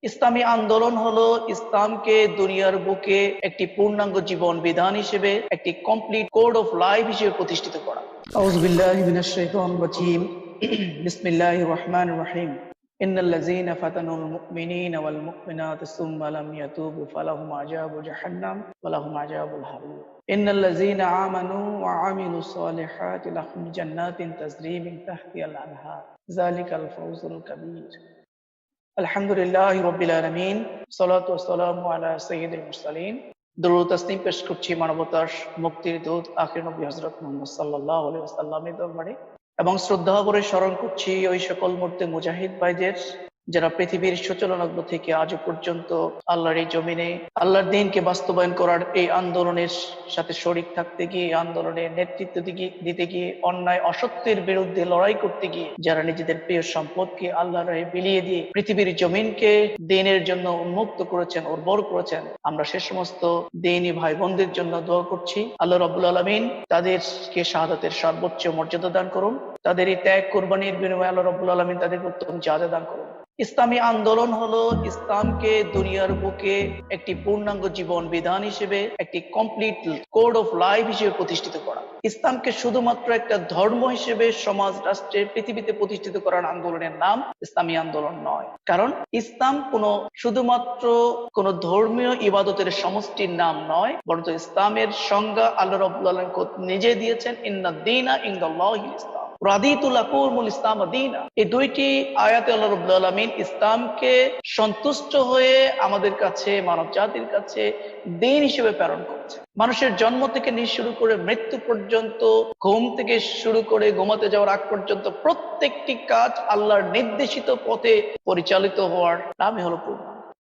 ইসলামী আন্দোলন হলো ইসলামকে দুনিয়ার বুকে একটি পূর্ণাঙ্গ জীবন বিধান হিসেবে, একটি কমপ্লিট কোড অফ লাইফ হিসেবে প্রতিষ্ঠিত করা। আউযু বিল্লাহি মিনাশ শাইতানির রাজীম। বিসমিল্লাহির রহমানির রহিম। ইন্নাল্লাযীনা ফাতানুল মুমিনিনা ওয়াল মুমিনাতি সুম্মা লাম ইয়াতুবু ফালাহুম আযাবু জাহান্নাম ওয়া লাহুম আযাবুল হারিক। ইন্নাল্লাযীনা আমানু ওয়া আমিলুস সালিহাতি লাহুম জান্নাতিন তাজরি মিন তাহতিহাল আনহার যালিকাল ফাওজুল কাবীর। আলহামদুলিল্লাহি রাব্বিল আলামিন, সালাতু ওয়াসসালামু আলা সাইয়্যিদিল মুরসালিন। দরুদ তাসলিম পেশ করছি মানবতার মুক্তির দূত আখির নবী হযরত মুহাম্মদ সাল্লাল্লাহু আলাইহি ওয়াসাল্লামের দরবারে, এবং শ্রদ্ধা ভরে স্মরণ করছি ওই সকল মুর্তে মুজাহিদ ভাইদের যারা পৃথিবীর সূচনালগ্ন থেকে আজ পর্যন্ত আল্লাহর এই জমিনে আল্লাহর দ্বীনকে বাস্তবায়ন করার এই আন্দোলনের সাথে শরীক থাকতে গিয়ে, আন্দোলনের নেতৃত্ব দিতে গিয়ে, অন্যায় অসত্যের বিরুদ্ধে লড়াই করতে গিয়ে যারা নিজেদের প্রিয় সম্পদকে আল্লাহর রাহে বিলিয়ে দিয়ে পৃথিবীর জমিনকে দ্বীনের জন্য উন্মুক্ত করেছেন, উর্বর করেছেন, আমরা সে সমস্ত দ্বীনী ভাই বোনদের জন্য দোয়া করছি। আল্লাহ রাব্বুল আলামিন তাদেরকে শাহাদাতের সর্বোচ্চ মর্যাদা দান করুন। তাদের এই ত্যাগ কোরবানির বিনিময়ে আল্লাহ রাব্বুল আলামিন তাদেরকে উত্তম জাযা দান করুন। ইসলামী আন্দোলন হলো ইসলামকে দুনিয়ার বুকে একটি পূর্ণাঙ্গ জীবন বিধান হিসেবে, একটি কমপ্লিট কোড অফ লাইফ হিসেবে প্রতিষ্ঠিত করা। ইসলামকে শুধুমাত্র একটা ধর্ম হিসেবে সমাজ রাষ্ট্রে পৃথিবীতে প্রতিষ্ঠিত করার আন্দোলনের নাম ইসলামী আন্দোলন নয়। কারণ ইসলাম শুধুমাত্র কোন ধর্মীয় ইবাদতের সমষ্টির নাম নয়, বরং ইসলামের সংজ্ঞা আল্লাহ রাব্বুল আলামিন নিজে দিয়েছেন, ইন্নাদ-দীনা ইনদাল্লাহিল ইসলাম, রাদিতু লাকুমুল ইসলাম দীনা। এই দুইটি আয়াতে আল্লাহ রাব্বুল আলামিন ইসলামকে সন্তুষ্ট হয়ে আমাদের কাছে, মানব জাতির কাছে দ্বীন হিসেবে প্রেরণ করেছে। মানুষের জন্ম থেকে শুরু করে মৃত্যু পর্যন্ত, ঘুম থেকে শুরু করে ঘুমাতে যাওয়ার আগ পর্যন্ত প্রত্যেকটি কাজ আল্লাহর নির্দেশিত পথে পরিচালিত হওয়ার নামই হলো পূর্ণ।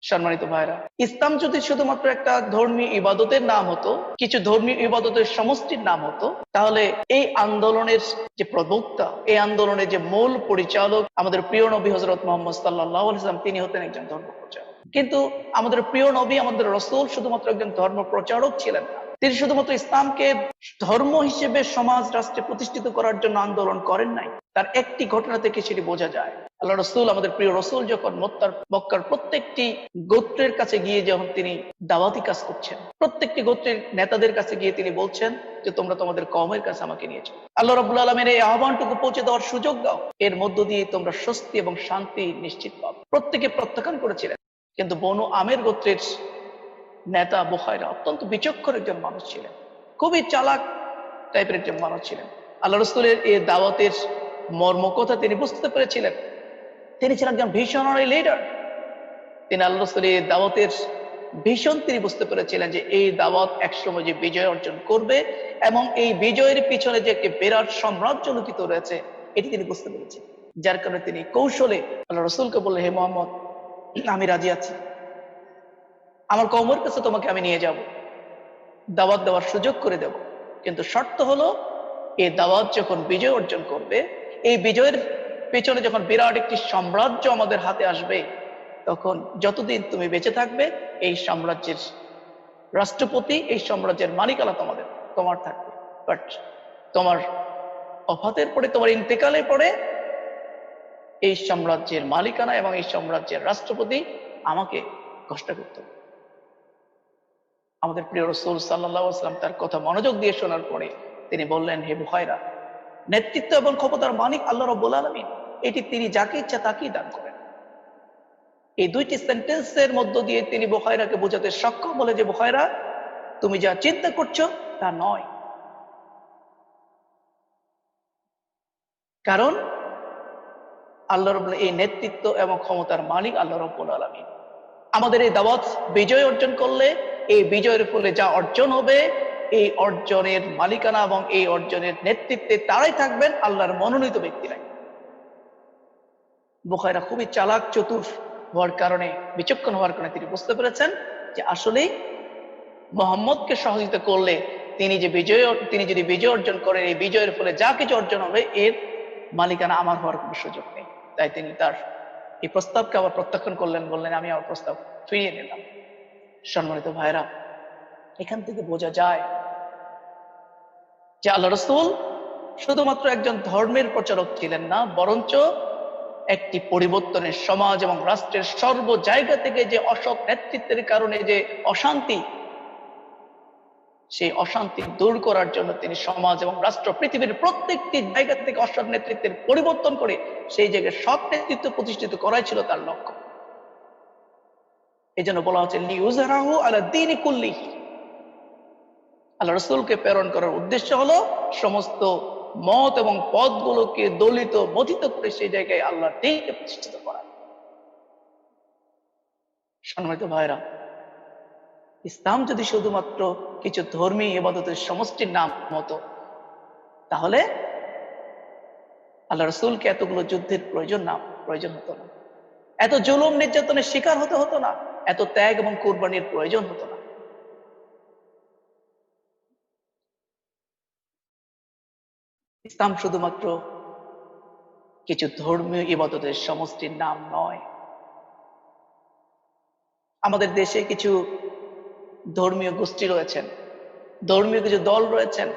সম্মানিত ভাইরা, ইসলাম যদি শুধুমাত্র একটা ধর্মীয় ইবাদতের নাম হতো, কিছু ধর্মীয় ইবাদতের সমষ্টির নাম হতো, তাহলে এই আন্দোলনের যে প্রবক্তা, এই আন্দোলনের যে মূল পরিচালক আমাদের প্রিয় নবী হযরত মুহাম্মদ সাল্লাল্লাহু আলাইহি ওয়াসাল্লাম, তিনি হতেন একজন ধর্ম প্রচারক। কিন্তু আমাদের প্রিয় নবী, আমাদের রাসূল শুধুমাত্র একজন ধর্ম প্রচারক ছিলেন না। তিনি শুধুমাত্র ইসলামকে ধর্ম হিসেবে সমাজ রাষ্ট্রে প্রতিষ্ঠিত করার জন্য আন্দোলন করেন নাই। তার একটি ঘটনা থেকে সেটি বোঝা যায়। আল্লাহ রাসূল, আমাদের প্রিয় রাসূল, যখন মক্কার প্রত্যেকটি গোত্রের কাছে গিয়ে যখন তিনি দাওয়াতি কাজ করছেন, প্রত্যেকটি গোত্রের নেতাদের কাছে গিয়ে তিনি বলছেন যে তোমরা তোমাদের কওমের কাছে আমাকে নিয়ে চলো, আল্লাহ রাব্বুল আলামিনের এই আহ্বানটুকু পৌঁছে দেওয়ার সুযোগ দাও, এর মধ্য দিয়ে তোমরা স্বস্তি এবং শান্তি নিশ্চিত পাবে। প্রত্যেকে প্রত্যাখ্যান করেছিলেন, কিন্তু বনু আমের গোত্রের নেতা বুখায়রা অত্যন্ত বিচক্ষণ একজন মানুষ ছিলেন, খুবই চালাক টাইপের একজন মানুষ ছিলেন। আল্লাহ রাসূলের এই দাওয়াতের মর্মকথা তিনি বুঝতে পেরেছিলেন। তিনি ছিলেন একজন ভিশনারি লিডার। তিনি আল্লাহ রাসূলের এই দাওয়াতের ভীষণ তিনি বুঝতে পেরেছিলেন যে এই দাওয়াত একসময় যে বিজয় অর্জন করবে, এবং এই বিজয়ের পিছনে যে একটি বিরাট সাম্রাজ্য লুকিত রয়েছে, এটি তিনি বুঝতে পেরেছেন। যার কারণে তিনি কৌশলে আল্লাহ রাসূলকে বললেন, হে মুহাম্মদ, আমি রাজি আছি, আমার কওমের কাছে তোমাকে আমি নিয়ে যাব, দাওয়াত দেওয়ার সুযোগ করে দেব, কিন্তু শর্ত হলো এই দাওয়াত যখন বিজয় অর্জন করবে, এই বিজয়ের পেছনে যখন বিরাট একটি সাম্রাজ্য আমাদের হাতে আসবে, তখন যতদিন তুমি বেঁচে থাকবে এই সাম্রাজ্যের রাষ্ট্রপতি, এই সাম্রাজ্যের মালিকানা তোমার থাকবে। বাট তোমার ওফাতের পরে, তোমার ইন্তেকালের পরে এই সাম্রাজ্যের মালিকানা এবং এই সাম্রাজ্যের রাষ্ট্রপতি আমাকে কষ্ট করতে হবে। আমাদের প্রিয় রাসূল সাল্লাল্লাহু আলাইহি ওয়াসাল্লাম তার কথা মনোযোগ দিয়ে শোনার পরে তিনি বললেন, হে বুখায়রা, নেতৃত্ব এবং ক্ষমতার মালিক আল্লাহ রাব্বুল আলামিন, এটি তিনি যাকে ইচ্ছা তাকেই দান করেন। এই দুইটি সেন্টেন্সের মধ্য দিয়ে তিনি বুখায়রাকে বোঝাতে সক্ষম বলে যে, বুখায়রা, তুমি যা চিন্তা করছো তা নয়। কারণ আল্লাহ রাব্বুল এই নেতৃত্ব এবং ক্ষমতার মালিক আল্লাহ রাব্বুল আলামিন। আমাদের এই দাওয়াত বিজয় অর্জন করলে, এই বিজয়ের ফলে যা অর্জন হবে, এই অর্জনের মালিকানা এবং এই অর্জনের নেতৃত্বে তারাই থাকবেন, আল্লাহর মনোনীত ব্যক্তিরা। বুখায়রা খুবই চালাক, চতুর হওয়ার কারণে, বিচক্ষণ হওয়ার কারণে তিনি বুঝতে পেরেছেন যে আসলেই মুহাম্মদকে সহযোগিতা করলে তিনি যদি বিজয় অর্জন করেন, এই বিজয়ের ফলে যা কিছু অর্জন হবে, এর মালিকানা আমার হওয়ার কোনো সুযোগ নেই। তাই তিনি তার এই প্রস্তাবকে আবার প্রত্যাখ্যান করলেন, বললেন আমি আমার প্রস্তাব ফিরিয়ে নিলাম। সম্মানিত ভাইরা, এখান থেকে বোঝা যায় যে আল্লাহ রাসূল শুধুমাত্র একজন ধর্মের প্রচারক ছিলেন না, বরঞ্চ একটি পরিবর্তনের সমাজ এবং রাষ্ট্রের সর্ব জায়গা থেকে যে অসৎ নেতৃত্বের কারণে যে অশান্তি, সেই অশান্তি দূর করার জন্য তিনি সমাজ এবং রাষ্ট্র পৃথিবীর প্রত্যেকটি জায়গা থেকে অসৎ নেতৃত্বের পরিবর্তন করে সেই জায়গায় সৎ নেতৃত্ব প্রতিষ্ঠিত করাই ছিল তার লক্ষ্য। এই জন্য বলা হচ্ছে লিউজহারাহু আলা দীনি কুল্লিহি। আল্লাহ রাসূলকে প্রেরণ করার উদ্দেশ্য হলো সমস্ত মত এবং পদগুলোকে দলিত মথিত করে সেই জায়গায় আল্লাহর দ্বীনকে প্রতিষ্ঠিত করা। সম্মানিত ভাইরা, ইসলাম যদি শুধুমাত্র কিছু ধর্মীয় ইবাদতের সমষ্টির নাম হতো, তাহলে আল্লাহ রাসূলকে এতগুলো যুদ্ধের প্রয়োজন হতো না, এত জুলুম নির্যাতনের শিকার হতো না, এত ত্যাগ এবং কুরবানির প্রয়োজন হতো না। ইসলাম শুধুমাত্র কিছু ধর্মীয় ইবাদতের সমষ্টির নাম নয়। আমাদের দেশে কিছু ধর্মীয় গোষ্ঠী রয়েছেন, ধর্মীয় কিছু দল রয়েছেন,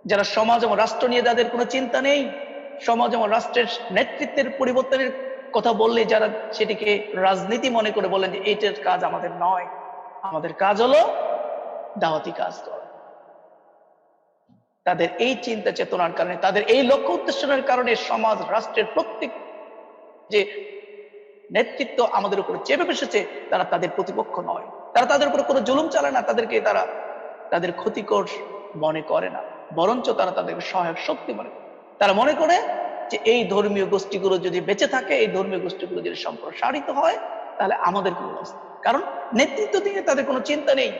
যারা সমাজ এবং রাষ্ট্র নিয়ে তাদের কোনো চিন্তা নেই। সমাজ এবং রাষ্ট্রের নেতৃত্বের পরিবর্তনের কথা বললে যারা সেটিকে রাজনীতি মনে করে বলেন যে এইটার কাজ আমাদের নয়, আমাদের কাজ হলো দাওয়াতি কাজ করা। তাদের এই চিন্তা চেতনার কারণে, তাদের এই লক্ষ্য উদ্দেশ্যের কারণে সমাজ রাষ্ট্রের প্রত্যেক যে নেতৃত্ব আমাদের উপরে চেপে বসেছে, তারা তাদের প্রতিপক্ষ নয়, তারা তাদের উপরে কোনো জুলুম চালায় না, তাদেরকে তারা তাদের ক্ষতিকর মনে করে না, বরঞ্চ তারা তাদেরকে সহায়ক শক্তি মনে করে। তারা মনে করে যে এই ধর্মীয় গোষ্ঠীগুলো যদি বেঁচে থাকে, এই ধর্মীয় গোষ্ঠীগুলো যদি সম্প্রসারিত হয়, তাহলে আমাদের কোনো অবস্থা। কারণ নেতৃত্ব নিয়ে তাদের কোনো চিন্তা নেই,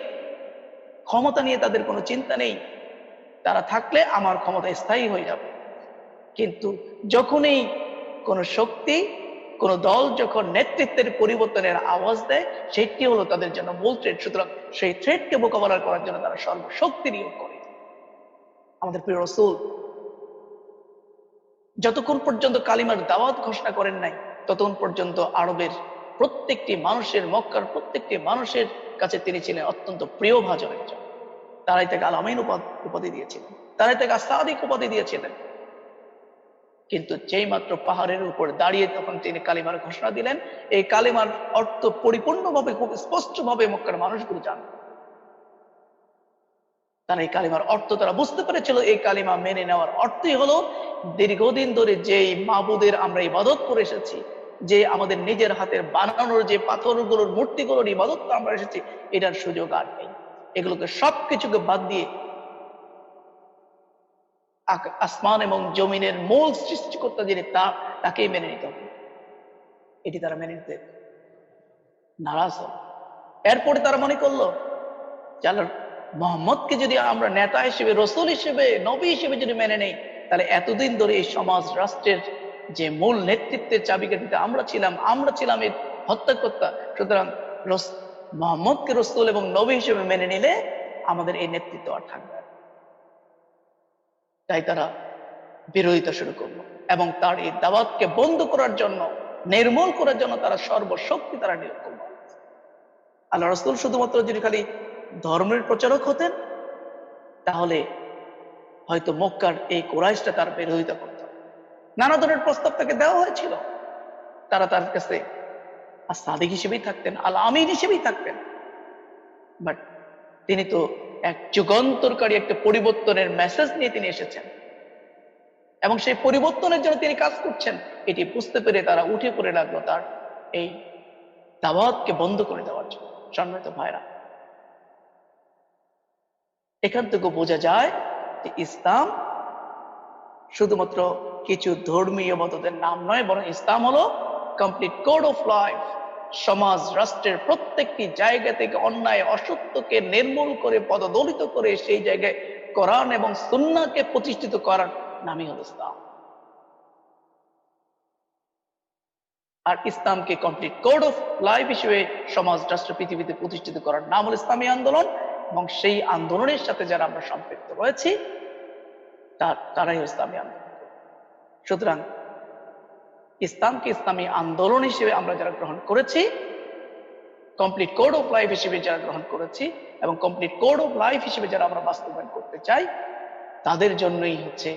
ক্ষমতা নিয়ে তাদের কোনো চিন্তা নেই। তারা থাকলে আমার ক্ষমতা স্থায়ী হয়ে যাবে। কিন্তু যখনই কোনো শক্তি, কোন দল যখন নেতৃত্বের পরিবর্তনের আওয়াজ দেয়, সেটি হলো তাদের জন্য মূল থ্রেট। সুতরাং সেই থ্রেটকে মোকাবেলা করার জন্য তারা সর্বশক্তি নিয়োগ করে। আমাদের প্রিয় রাসূল যতক্ষণ পর্যন্ত কালিমার দাওয়াত ঘোষণা করেন নাই, ততক্ষণ পর্যন্ত আরবের প্রত্যেকটি মানুষের, মক্কার প্রত্যেকটি মানুষের কাছে তিনি ছিলেন অত্যন্ত প্রিয় ভাজন একজন। তারাই তাকে আল আমিন উপাধি দিয়েছিলেন, তারাই তাকে আস-সাদিক উপাধি দিয়েছিলেন। কিন্তু যেই মাত্র পাহাড়ের উপর দাঁড়িয়ে তখন তিনি কালিমার ঘোষণা দিলেন, এই কালিমার অর্থ পরিপূর্ণভাবে, খুব স্পষ্টভাবে মক্কার মানুষগুলো জানে। তারা এই কালিমার অর্থ তারা বুঝতে পেরেছিল। এই কালিমা মেনে নেওয়ার অর্থই হলো দীর্ঘদিন ধরে যেই মাবুদের আমরা ইবাদত করে এসেছি, যে আমাদের নিজের হাতের বানানোর যে পাথরগুলোর মূর্তিগুলোর ইবাদত আমরা এসেছি, এটার সুযোগ আর নেই। এগুলোকে সবকিছুকে বাদ দিয়ে আসমান এবং জমিনের মূল সৃষ্টিকর্তা যিনি, তাকেই মেনে নিতে হবে। এটি তারা মেনে নিতে নারাজ হল। এরপরে তারা মনে করলো যে আল্লাহ মুহাম্মদকে যদি আমরা নেতা হিসেবে, রসুল হিসেবে, নবী হিসেবে যদি মেনে নেই, তাহলে এতদিন ধরে এই সমাজ রাষ্ট্রের যে মূল নেতৃত্বের চাবিকাঠিতে আমরা ছিলাম এই হত্যাকর্তা। সুতরাং মুহাম্মদকে রসুল এবং নবী হিসেবে মেনে নিলে আমাদের এই নেতৃত্ব আর থাকবে না। তাই তারা বিরোধিতা শুরু করলো এবং তার এই দাওয়াতকে বন্ধ করার জন্য, নির্মূল করার জন্য তারা সর্বশক্তি তারা নিয়োগ করল। আল্লাহ রাসূল শুধুমাত্র যদি খালি ধর্মের প্রচারক হতেন, তাহলে হয়তো মক্কার এই কুরাইশরা তার বিরোধিতা করত। নানা ধরনের প্রস্তাব তাকে দেওয়া হয়েছিল, তারা তার কাছে আস-সাদিক হিসেবেই থাকতেন, আল আমিন হিসেবেই থাকতেন। বাট তিনি তো এক যুগান্তরকারী একটা পরিবর্তনের মেসেজ নিয়ে তিনি এসেছেন এবং সেই পরিবর্তনের জন্য তিনি কাজ করছেন। এটি বুঝতে পেরে তারা উঠে পড়ে লাগলো তার এই দাওয়াতকে বন্ধ করে দেওয়ার জন্য। সম্মানিত ভাইরা, এখান থেকে বোঝা যায় যে ইসলাম শুধুমাত্র কিছু ধর্মীয় ইবাদতের নাম নয়, বরং ইসলাম হলো কমপ্লিট কোড অফ লাইফ। সমাজ রাষ্ট্রের প্রত্যেকটি জায়গা থেকে অন্যায়, অসত্যকে নির্মূল করে, পদদলিত করে সেই জায়গায় কোরআন এবং সুন্নাহকে প্রতিষ্ঠিত করার নামই হলো ইসলাম। আর ইসলামকে কমপ্লিট কোড অফ লাইফ হিসেবে সমাজ রাষ্ট্র পৃথিবীতে প্রতিষ্ঠিত করার নাম হলো ইসলামী আন্দোলন। এবং সেই আন্দোলনের সাথে যারা আমরা সম্পৃক্ত রয়েছি, তারাই ইসলামী আন্দোলন। সুতরাং ইসলামকে ইসলামী আন্দোলন হিসেবে আমরা যারা গ্রহণ করেছি, কমপ্লিট কোড অফ লাইফ হিসেবে যারা গ্রহণ করেছি এবং কমপ্লিট কোড অফ লাইফ হিসেবে যারা আমরা বাস্তবায়ন করতে চাই, তাদের জন্যই হচ্ছে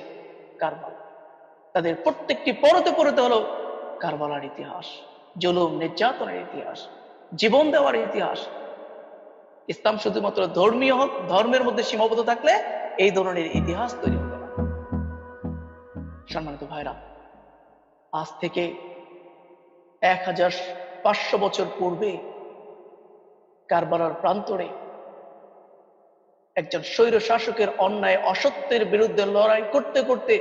কারবালা। তাদের প্রত্যেকটি পরতে পরতে হলো কারবালার ইতিহাস, জুলুম নির্যাতনের ইতিহাস, জীবন দেওয়ার ইতিহাস। ইসলাম শুধুমাত্র ধর্মের মধ্যে সীমাবদ্ধ থাকলে এই ধরনের ইতিহাস তৈরি হতো না। সম্মানিত ভাইরা, আজ থেকে 1500 বছর পূর্বে কারবালার প্রান্তরে একজন স্বৈর শাসকের অন্যায় অসত্যের বিরুদ্ধে লড়াই করতে করতে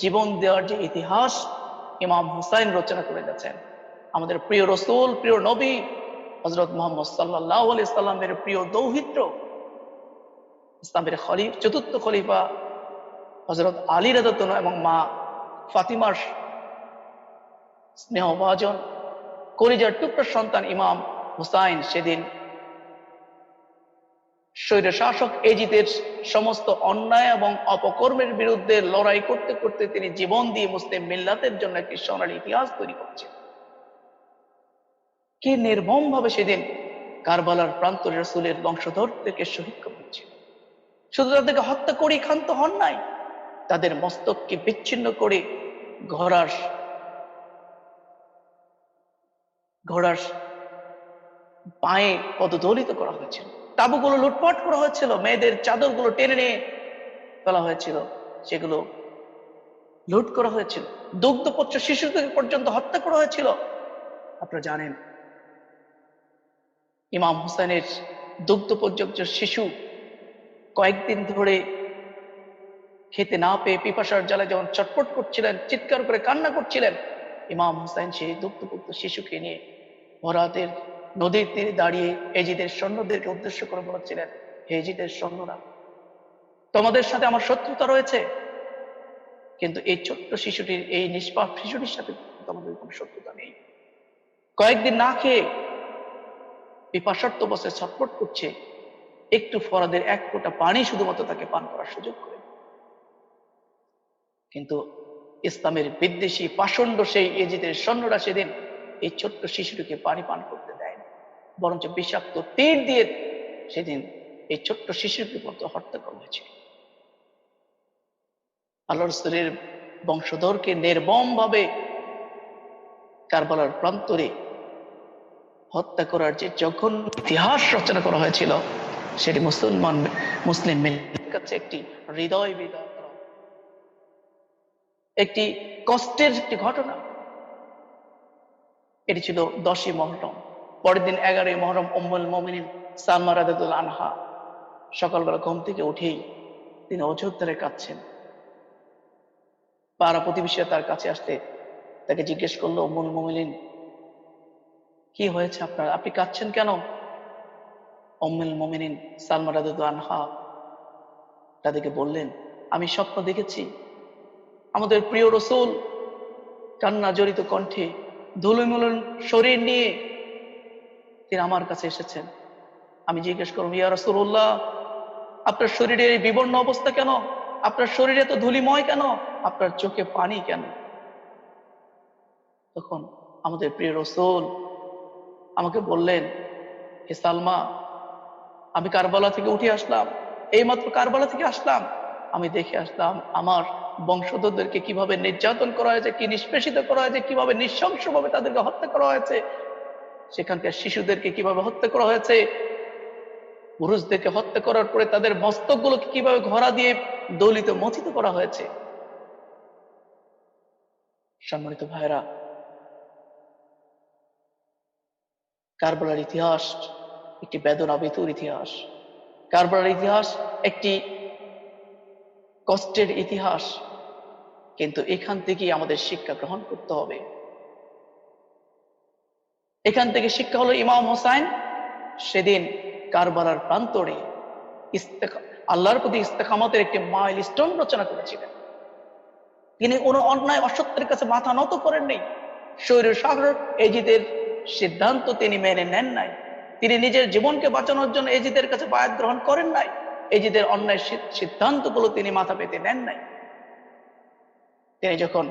জীবন দেওয়ার যে ইতিহাস ইমাম হুসাইন রচনা করে গেছেন। আমাদের প্রিয় রসুল, প্রিয় নবী হযরত মুহাম্মদ সাল্লাল্লাহু আলাইহি সাল্লামের প্রিয় দৌহিত্র, ইসলামের চতুর্থ খলিফা হযরত আলী রাদিয়াল্লাহু এবং মা ফাতিমার স্নেহভাজন কলিজার টুকরা সন্তান ইমাম হুসাইন সেদিন স্বৈর শাসক এজিদের সমস্ত অন্যায় এবং অপকর্মের বিরুদ্ধে লড়াই করতে করতে তিনি জীবন দিয়ে মুসলিম মিল্লাতের জন্য একটি সোনালী ইতিহাস তৈরি করছেন। কি নির্মম ভাবে সেদিন কারবালার প্রান্তরে রাসূলের বংশধরদেরকে শহীদ করেছে। শুধু তাদেরকে হত্যা করে ক্ষান্ত হন নাই, তাদের মস্তককে বিচ্ছিন্ন করে ঘোড়ার পায়ে পদদলিত করা হয়েছিল, তাঁবুগুলো লুটপাট করা হয়েছিল, মেয়েদের চাদরগুলো টেনে নিয়ে ফেলা হয়েছিল, সেগুলো লুট করা হয়েছিল, দুগ্ধপুত্র শিশুদের পর্যন্ত হত্যা করা হয়েছিল। আপনারা জানেন ইমাম হুসাইনের দুগ্ধপর্যন্ত শিশু কয়েকদিন ধরে খেতে না পেয়ে পিপাসার জ্বালায় যখন চটপট করছিলেন, চিৎকার করে কান্না করছিলেন, ইমাম হুসাইন সেই দুগ্ধপুত্র শিশুকে নিয়ে ফরাতের নদীর তীরে দাঁড়িয়ে এজিদের সৈন্যদেরকে উদ্দেশ্য করে বলেছিলেন, হে এজিদের সৈন্যরা, তোমাদের সাথে আমার শত্রুতা রয়েছে, কিন্তু এই ছোট্ট শিশুটির, এই নিষ্পাপ শিশুটির সাথে তোমাদের কোনো শত্রুতা নেই। কয়েকদিন না খেয়ে পিপাসার্ত বসে ছটফট করছে, একটু ফরাদের এক ফোঁটা পানি শুধুমাত্র তাকে পান করার সুযোগ করে। কিন্তু ইসলামের বিদ্বেষী পাষণ্ড সেই এজিদের সৈন্যরা সেদিন এই ছোট্ট শিশুটিকে পানি পান করতে দেয়নি, বরঞ্চ বিষাক্ত তীর দিয়ে সেদিন এই ছোট্ট শিশুটির মতো হত্যা করা হয়েছে। আল্লাহ রাসূলের বংশধরকে নির্মম ভাবে কারবালার প্রান্তরে হত্যা করার যে জঘন্য ইতিহাস রচনা করা হয়েছিল, সেটি মুসলিম কাছে একটি হৃদয় বিদারক, একটি কষ্টের একটি ঘটনা। এটি ছিল 10ই মুহররম। পরের দিন 11ই মুহররম উম্মুল মুমিনিন সালমা রাদিয়াল্লাহু আনহা সকালবেলা ঘুম থেকে উঠেই তিনি অজুর ধারে কাঁদছেন। পাড়া প্রতিবেশীরা তার কাছে আসতে তাকে জিজ্ঞেস করলো, উম্মুল মুমিনিন, কি হয়েছে আপনার, আপনি কাঁদছেন কেন? উম্মুল মুমিনিন সালমা রাদিয়াল্লাহু আনহা তাদেরকে বললেন, আমি স্বপ্ন দেখেছি আমাদের প্রিয় রাসূল কান্না জড়িত কণ্ঠে ধুলোমুলন শরীর নিয়ে তিনি আমার কাছে এসেছেন। আমি জিজ্ঞেস করলাম, ইয়া রাসূলুল্লাহ, আপনার শরীরের এই বিবর্ণ অবস্থা কেন? আপনার শরীরে তো ধুলিময় কেন? আপনার চোখে পানি কেন? তখন আমাদের প্রিয় রাসূল আমাকে বললেন, হে সালমা, আমি কারবালা থেকে উঠে আসলাম, এইমাত্র কারবালা থেকে আসলাম, আমি দেখে আসলাম আমার বংশধরদেরকে কিভাবে নির্যাতন করা হয়েছে, কি নিষ্পেষিত করা হয়েছে, কিভাবে নৃশংসভাবে তাদেরকে হত্যা করা হয়েছে, সেখানকার শিশুদেরকে কিভাবে হত্যা করা হয়েছে, পুরুষদেরকে হত্যা করার পরে তাদের মস্তকগুলোকে কিভাবে ঘোড়া দিয়ে দলিত মথিত করা হয়েছে। সম্মানিত ভাইরা, কারবালার ইতিহাস একটি বেদনাবিতুর ইতিহাস, কারবালার ইতিহাস একটি কষ্টের ইতিহাস, কিন্তু এখান থেকেই আমাদের শিক্ষা গ্রহণ করতে হবে। এখান থেকে শিক্ষা হলো, ইমাম হুসাইন সেদিন কারবালার প্রান্তরে আল্লাহর প্রতি ইস্তেকামতের একটি মাইলস্টোন রচনা করেছিলেন। তিনি কোনো অন্যায় অসত্যের কাছে মাথা নত করেননি। স্বৈর শাসক এজিদের সিদ্ধান্ত তিনি মেনে নেন নাই। তিনি নিজের জীবনকে বাঁচানোর জন্য এজিদের কাছে বায়াত গ্রহণ করেন নাই। এজিদের অন্যায় সিদ্ধান্তগুলো তিনি মাথা পেতে নেন নাই। তিনি যখন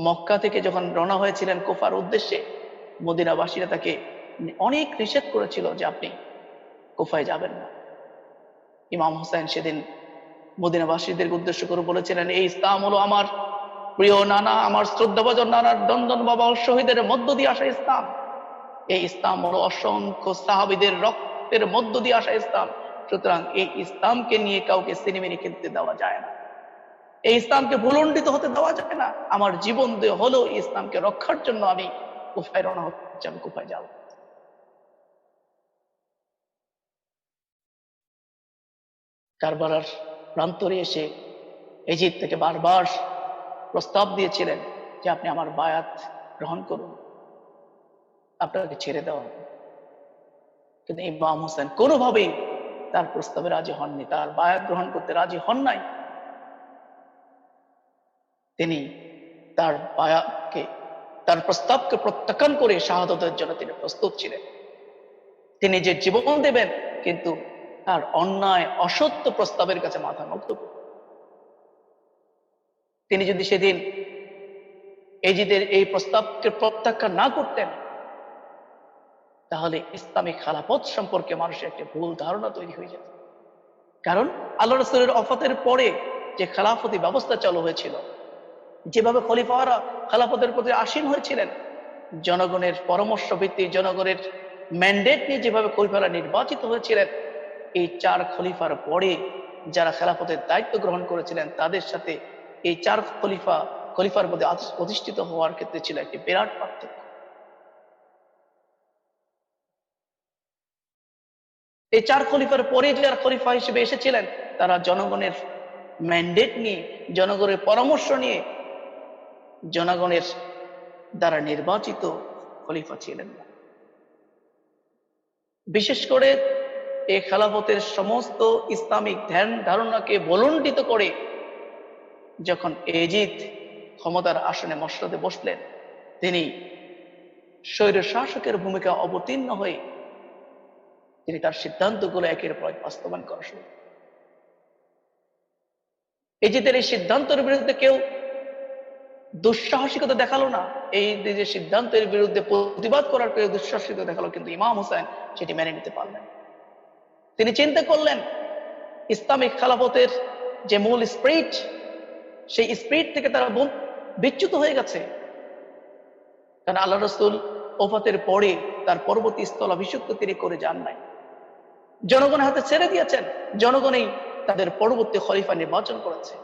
মক্কা থেকে যখন রওনা হয়েছিলেন কুফার উদ্দেশ্যে, মদিনাবাসীরা তাকে অনেক নিষেধ করেছিল যে আপনি কুফায় যাবেন না। ইমাম হুসাইন সেদিন মদিনাবাসীদের উদ্দেশ্য করে বলেছিলেন, এই ইসলাম হলো আমার প্রিয় নানা, আমার শ্রদ্ধাভাজন নানার দন্দন বাবা ও শহীদের মধ্য দিয়ে আসা ইসলাম। এই ইসলাম হলো অসংখ্য সাহাবীদের রক্তের মধ্য দিয়ে আসা ইসলাম। সুতরাং এই ইসলামকে নিয়ে কাউকে সিনেমিনি খেলতে দেওয়া যায় না, এই ইসলামকে ভুলণ্ডিত হতে দেওয়া যায় না। আমার জীবন দিয়ে হলেও ইসলামকে রক্ষার জন্য আমি কুফায় রওনা হচ্ছে, আমি কুফায় যাব। কারবালার প্রান্তরে এসে ইজিদ থেকে বারবার প্রস্তাব দিয়েছিলেন যে আপনি আমার বায়াত গ্রহণ করুন, আপনাকে ছেড়ে দেওয়া হবে। কিন্তু ইমাম হোসেন কোনোভাবেই তার প্রস্তাবে রাজি হননি, তার বায়াত গ্রহণ করতে রাজি হন নাই। তিনি তার বায়াতকে, তার প্রস্তাবকে প্রত্যাখ্যান করে শাহাদাতের জন্য তিনি প্রস্তুত ছিলেন। তিনি যে জীবন দেবেন, কিন্তু তার অন্যায় অসত্য প্রস্তাবের কাছে মাথা নত করবেন। তিনি যদি সেদিন এজিদের এই প্রস্তাবকে প্রত্যাখ্যান না করতেন, তাহলে ইসলামিক খেলাফত সম্পর্কে মানুষের একটা ভুল ধারণা তৈরি হয়ে যেত। কারণ আল্লাহ রাসূলের ওফাতের পরে যে খেলাফতি ব্যবস্থা চালু হয়েছিল, যেভাবে খলিফারা খেলাফতের প্রতি আসীন হয়েছিলেন, জনগণের পরামর্শ ভিত্তিক, জনগণের ম্যান্ডেট নিয়ে যেভাবে খলিফারা নির্বাচিত হয়েছিলেন, এই 4 খলিফার পরে যারা খেলাফতের দায়িত্ব গ্রহণ করেছিলেন, তাদের সাথে এই 4 খলিফার মধ্যে অধিষ্ঠিত হওয়ার ক্ষেত্রে ছিল একটি বিরাট পার্থক্য। এই 4 খলিফার পরে যারা খলিফা হিসেবে এসেছিলেন, তারা জনগণের ম্যান্ডেট নিয়ে, জনগণের পরামর্শ নিয়ে, জনগণের দ্বারা নির্বাচিত খলিফা ছিলেন না। বিশেষ করে এই খেলাফতের সমস্ত ইসলামিক ধ্যান ধারণাকে ভুলণ্ডিত করে যখন এজিদ ক্ষমতার আসনে মসনদে বসলেন, তিনি স্বৈর শাসকের ভূমিকা অবতীর্ণ হয়ে তিনি তার সিদ্ধান্তগুলো একের পর এক বাস্তবায়ন করা শুরু। এজিদের এই সিদ্ধান্তের বিরুদ্ধে কেউ দুঃসাহসিকতা দেখালো না, এই যে সিদ্ধান্তের বিরুদ্ধে প্রতিবাদ করার কেউ দুঃসাহসিকতা দেখালো, কিন্তু ইমাম হোসেন সেটি মেনে নিতে পারলেন। তিনি চিন্তা করলেন ইসলামিক খেলাফতের যে মূল স্পিরিট, সেই স্পিরিট থেকে তারা বিচ্যুত হয়ে গেছে। কারণ আল্লাহ রাসূল ওফাতের পরে তার পরবর্তী স্থলাভিষিক্ত তিনি করে যান নাই, জনগণের হাতে ছেড়ে দিয়েছেন। জনগণই তাদের পরবর্তী খলিফা নির্বাচন করেছে।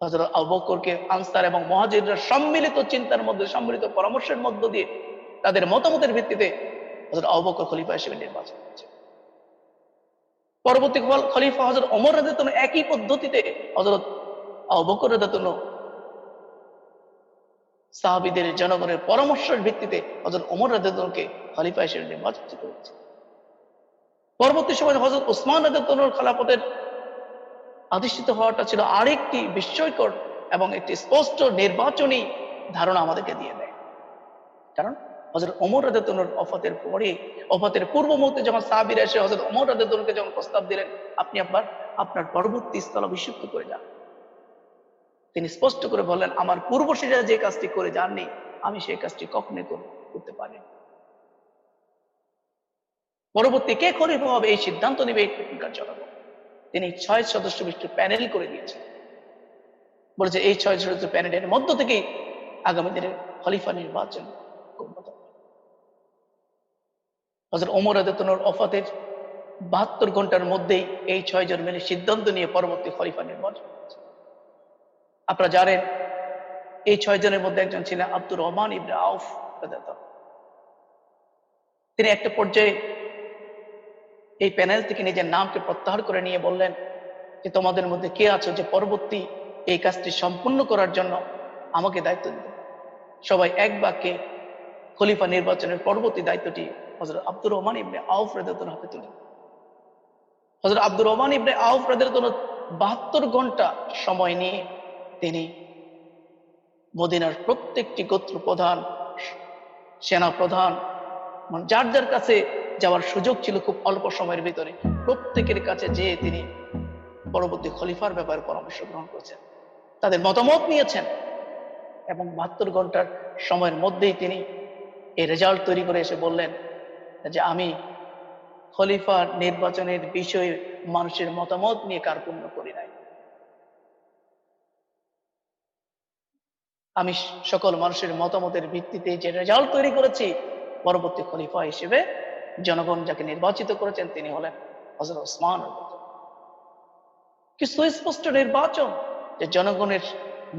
হযরত আবু বকরকে আনসার এবং মুহাজিররা সম্মিলিত চিন্তার মধ্যে, সম্মিলিত পরামর্শের মধ্য দিয়ে, তাদের মতামতের ভিত্তিতে হযরত আবু বকর খলিফা হিসেবে নির্বাচন করেছে। পরবর্তী খলিফা হযরত ওমর রাদিয়াল্লাহু আনহু একই পদ্ধতিতে হযরত আবু বকর রাদিয়াল্লাহু আনহু সাহাবীদের, জনগণের পরামর্শের ভিত্তিতে হযরত ওমর রাদিয়াল্লাহু আনহুকে খলিফা হিসেবে নির্বাচিত করেছে। পরবর্তী সময়ে হযরত ওসমান রাদিয়াল্লাহু আনহুর খেলাফতের অধিষ্ঠিত হওয়াটা ছিল আরেকটি বিস্ময়কর এবং একটি স্পষ্ট নির্বাচনী ধারণা আমাদেরকে দিয়ে দেয়। কারণ হযরত ওমর রাদিয়াল্লাহু আনহুর ওফাতের পরে, ওফাতের পূর্ব মুহূর্তে যখন সাহাবীরা এসে হযরত ওমর রাদিয়াল্লাহু আনহুকে যখন প্রস্তাব দিলেন, আপনি আপনার পরবর্তী স্থলাভিষিক্ত করে যান, তিনি স্পষ্ট করে বললেন, আমার পূর্বসূরীরা যে কাজটি করে যাননি, আমি সেই কাজটি কখনোই করতে পারি। পরবর্তী কে খলিফা হবে এই সিদ্ধান্ত নেবে এখানকার জনগণ। তিনি 6 সদস্য বিশিষ্ট প্যানেল করে দিয়েছেন, বলেছে এই 6 সদস্য প্যানেলের মধ্য থেকেই আগামী দিনের খলিফা নির্বাচন করতে হবে। হযরত ওমর রাদিয়াল্লাহু আনহুর ওফাতের 72 ঘন্টার মধ্যেই এই 6 জন মিলে সিদ্ধান্ত নিয়ে পরবর্তী খলিফা নির্বাচন করেছে। আপনারা জানেন এই 6 জনের মধ্যে একজন ছিলেন আব্দুর রহমান ইবনে আউফ রাদিয়াল্লাহু আনহু। তিনি একটা পর্যায়ে এই প্যানেল থেকে নিজের নামকে প্রত্যাহার করে নিয়ে বললেন যে তোমাদের মধ্যে কে আছো যে পরবর্তী এই কাজটি সম্পূর্ণ করার জন্য আমাকে দায়িত্ব দিবে। সবাই এক বাক্যে খলিফা নির্বাচনের পরবর্তী দায়িত্বটি হযরত আব্দুর রহমান ইবনে আউফ রাদিয়াল্লাহু আনহুর হাতে তুলে। হযরত আব্দুর রহমান ইবনে আউফ রাদিয়াল্লাহু আনহু 72 ঘন্টা সময় নিয়ে তিনি মদিনার প্রত্যেকটি গোত্র প্রধান, সেনা প্রধান, যার যার কাছে যাওয়ার সুযোগ ছিল খুব অল্প সময়ের ভিতরে, প্রত্যেকের কাছে যেয়ে তিনি পরবর্তী খলিফার ব্যাপারে পরামর্শ গ্রহণ করেছেন, তাদের মতামত নিয়েছেন এবং 72 ঘন্টার সময়ের মধ্যেই তিনি এই রেজাল্ট তৈরি করে এসে বললেন যে আমি খলিফা নির্বাচনের বিষয়ে মানুষের মতামত নিয়ে কার্পণ্য করি নাই। আমি সকল মানুষের মতামতের ভিত্তিতে যে রেজাল্ট তৈরি করেছি, পরবর্তী খলিফা হিসেবে জনগণ যাকে নির্বাচিত করেছেন তিনি হলেন হযরত ওসমান। কি সুস্পষ্ট নির্বাচন, যে জনগণের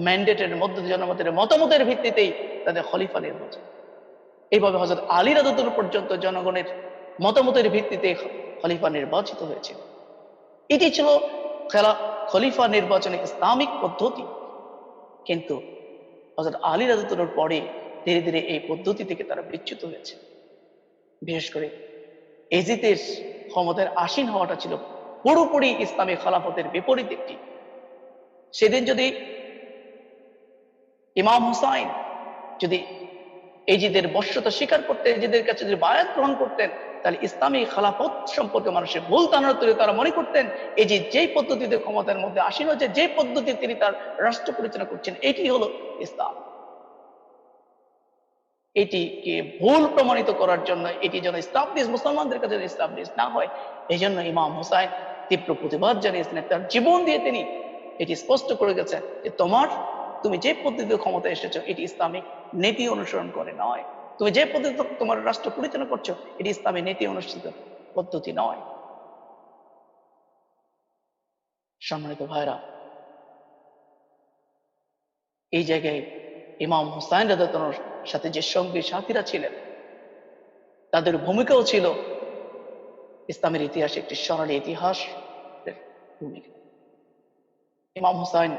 ম্যান্ডেটের মধ্যে, জনগণের মতামতের ভিত্তিতেই তাদের খলিফা নির্বাচন। এইভাবে হযরত আলী রাদিয়াল্লাহু পর্যন্ত জনগণের মতামতের ভিত্তিতে খলিফা নির্বাচিত হয়েছিল। এটি ছিল খলিফা নির্বাচনের ইসলামিক পদ্ধতি। কিন্তু হযরত আলী রাদিয়াল্লাহু পরে ধীরে ধীরে এই পদ্ধতি থেকে তারা বিচ্যুত হয়েছে। বিশেষ করে এজিদের ক্ষমতার আসীন হওয়াটা ছিল পুরোপুরি ইসলামী খেলাফতের বিপরীত একটি। সেদিন যদি ইমাম হুসাইন যদি এজিদের বশ্যতা স্বীকার করতেন, এজিদের কাছে যদি বায়াত গ্রহণ করতেন, তাহলে ইসলামী খেলাফত সম্পর্কে মানুষের ভুল ধারণা তৈরি, তারা মনে করতেন এজিদ যেই পদ্ধতিতে ক্ষমতার মধ্যে আসীন হয়েছে, যে পদ্ধতি তিনি তার রাষ্ট্র পরিচালনা করছেন, এটি হলো ইসলাম। এটিকে ভুল প্রমাণিত করার জন্য, এটি যেন ইসলামলিস মুসলমানদের কাছে ইসলামলিস না হয়, এই জন্য ইমাম হুসাইন তীব্র প্রতিবাদ জানিয়েছিলেন। তার জীবন দিয়ে তিনি এটি স্পষ্ট করে গেছেন যে তুমি যে পদ্ধতিতে ক্ষমতা এসেছো, এটি ইসলামিক নীতি অনুসরণ করে নয়। তুমি যে পদ্ধতিতে তোমার রাষ্ট্র পরিচালনা করছো, এটি ইসলামী নীতি অনুষ্ঠিত পদ্ধতি নয়। সম্মানিত ভাইরা, এই জায়গায় ইমাম হুসাইন রাদিয়াল্লাহু সাথে যে সঙ্গী সাথীরা ছিলেন, তাদের ভূমিকাও ছিল ইসলামের ইতিহাসে একটি স্মরণীয় ইতিহাস ভূমিকা। ইমাম হুসাইন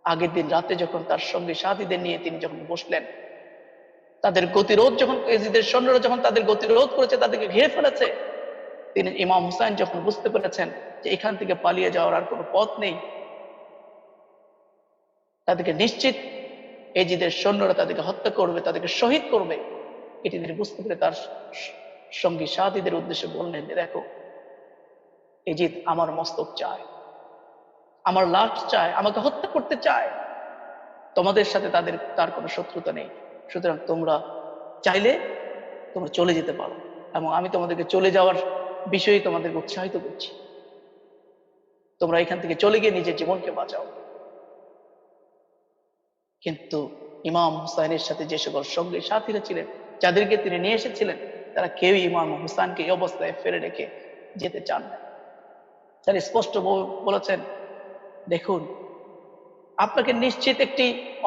আগের দিন রাতে যখন তার সঙ্গে সাথীদের নিয়ে তিনি যখন বসলেন, তাদের গতিরোধ যখন, এজিদের সৈন্যরা যখন তাদের গতিরোধ করেছে, তাদেরকে ঘিরে ফেলেছে, তিনি ইমাম হুসাইন যখন বুঝতে পেরেছেন যে এখান থেকে পালিয়ে যাওয়ার আর কোনো পথ নেই, তাদেরকে নিশ্চিত এজিদের সৈন্যরা তাদেরকে হত্যা করবে, তাদেরকে শহীদ করবে, এটি তিনি বুঝতে পেরে তার সঙ্গী সাথীদের উদ্দেশ্যে বললেন যে দেখো, এজিদ আমার মস্তক চায়, আমার লাশ চায়, আমাকে হত্যা করতে চায়। তোমাদের সাথে তার কোনো শত্রুতা নেই, সুতরাং তোমরা চাইলে তোমরা চলে যেতে পারো, এবং আমি তোমাদেরকে চলে যাওয়ার বিষয়ে তোমাদেরকে উৎসাহিত করছি। তোমরা এখান থেকে চলে গিয়ে নিজের জীবনকে বাঁচাও। কিন্তু ইমাম হুসাইনের সাথে যে সকল সঙ্গী সাথীরা ছিলেন, যাদেরকে তিনি নিয়ে এসেছিলেন, তারা কেউই ইমাম হুসাইনকে এই অবস্থায় ফেলে রেখে যেতে চান না। তারা স্পষ্ট বলেছেন, দেখুন, আপনাকে নিশ্চিত একটি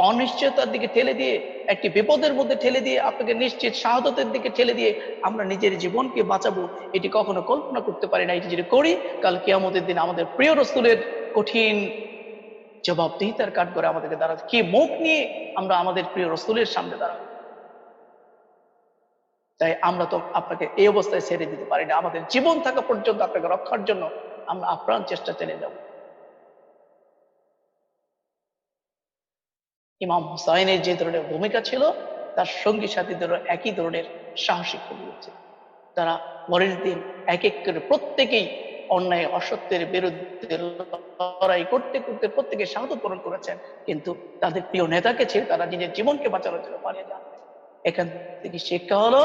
অনিশ্চয়তার দিকে ঠেলে দিয়ে, একটি বিপদের মধ্যে ঠেলে দিয়ে, আপনাকে নিশ্চিত শাহাদতের দিকে ঠেলে দিয়ে আমরা নিজের জীবনকে বাঁচাবো, এটি কখনো কল্পনা করতে পারি না। এটি যদি করি, কাল কিয়ামতের দিন আমাদের প্রিয় রাসূলের কঠিন জবাবদিহিতার কাঠ করে আমাদেরকে দাঁড়াতে, কি মুখ নিয়ে আমরা আমাদের প্রিয় রাসূলের সামনে দাঁড়াবো। তাই আমরা তো আপনাকে এই অবস্থায় ছেড়ে দিতে পারি না। আমাদের জীবন থাকা পর্যন্ত আপনাকে রক্ষার জন্য আমরা আপ্রাণ চেষ্টা চালিয়ে যাব। ইমাম হুসাইনের যে ধরনের ভূমিকা ছিল, তার সঙ্গী সাথীদেরও একই ধরনের সাহসিক ভূমিকা। তারা পরের দিন এক এক করে প্রত্যেকেই অন্যায় অসত্যের বিরুদ্ধে লড়াই করতে করতে প্রত্যেকে শাহাদত বরণ করেছেন, কিন্তু তাদের প্রিয় নেতাকে ছেড়ে তারা নিজের জীবনকে বাঁচানোর জন্য পালিয়ে যান। এখান থেকে শিক্ষা হলো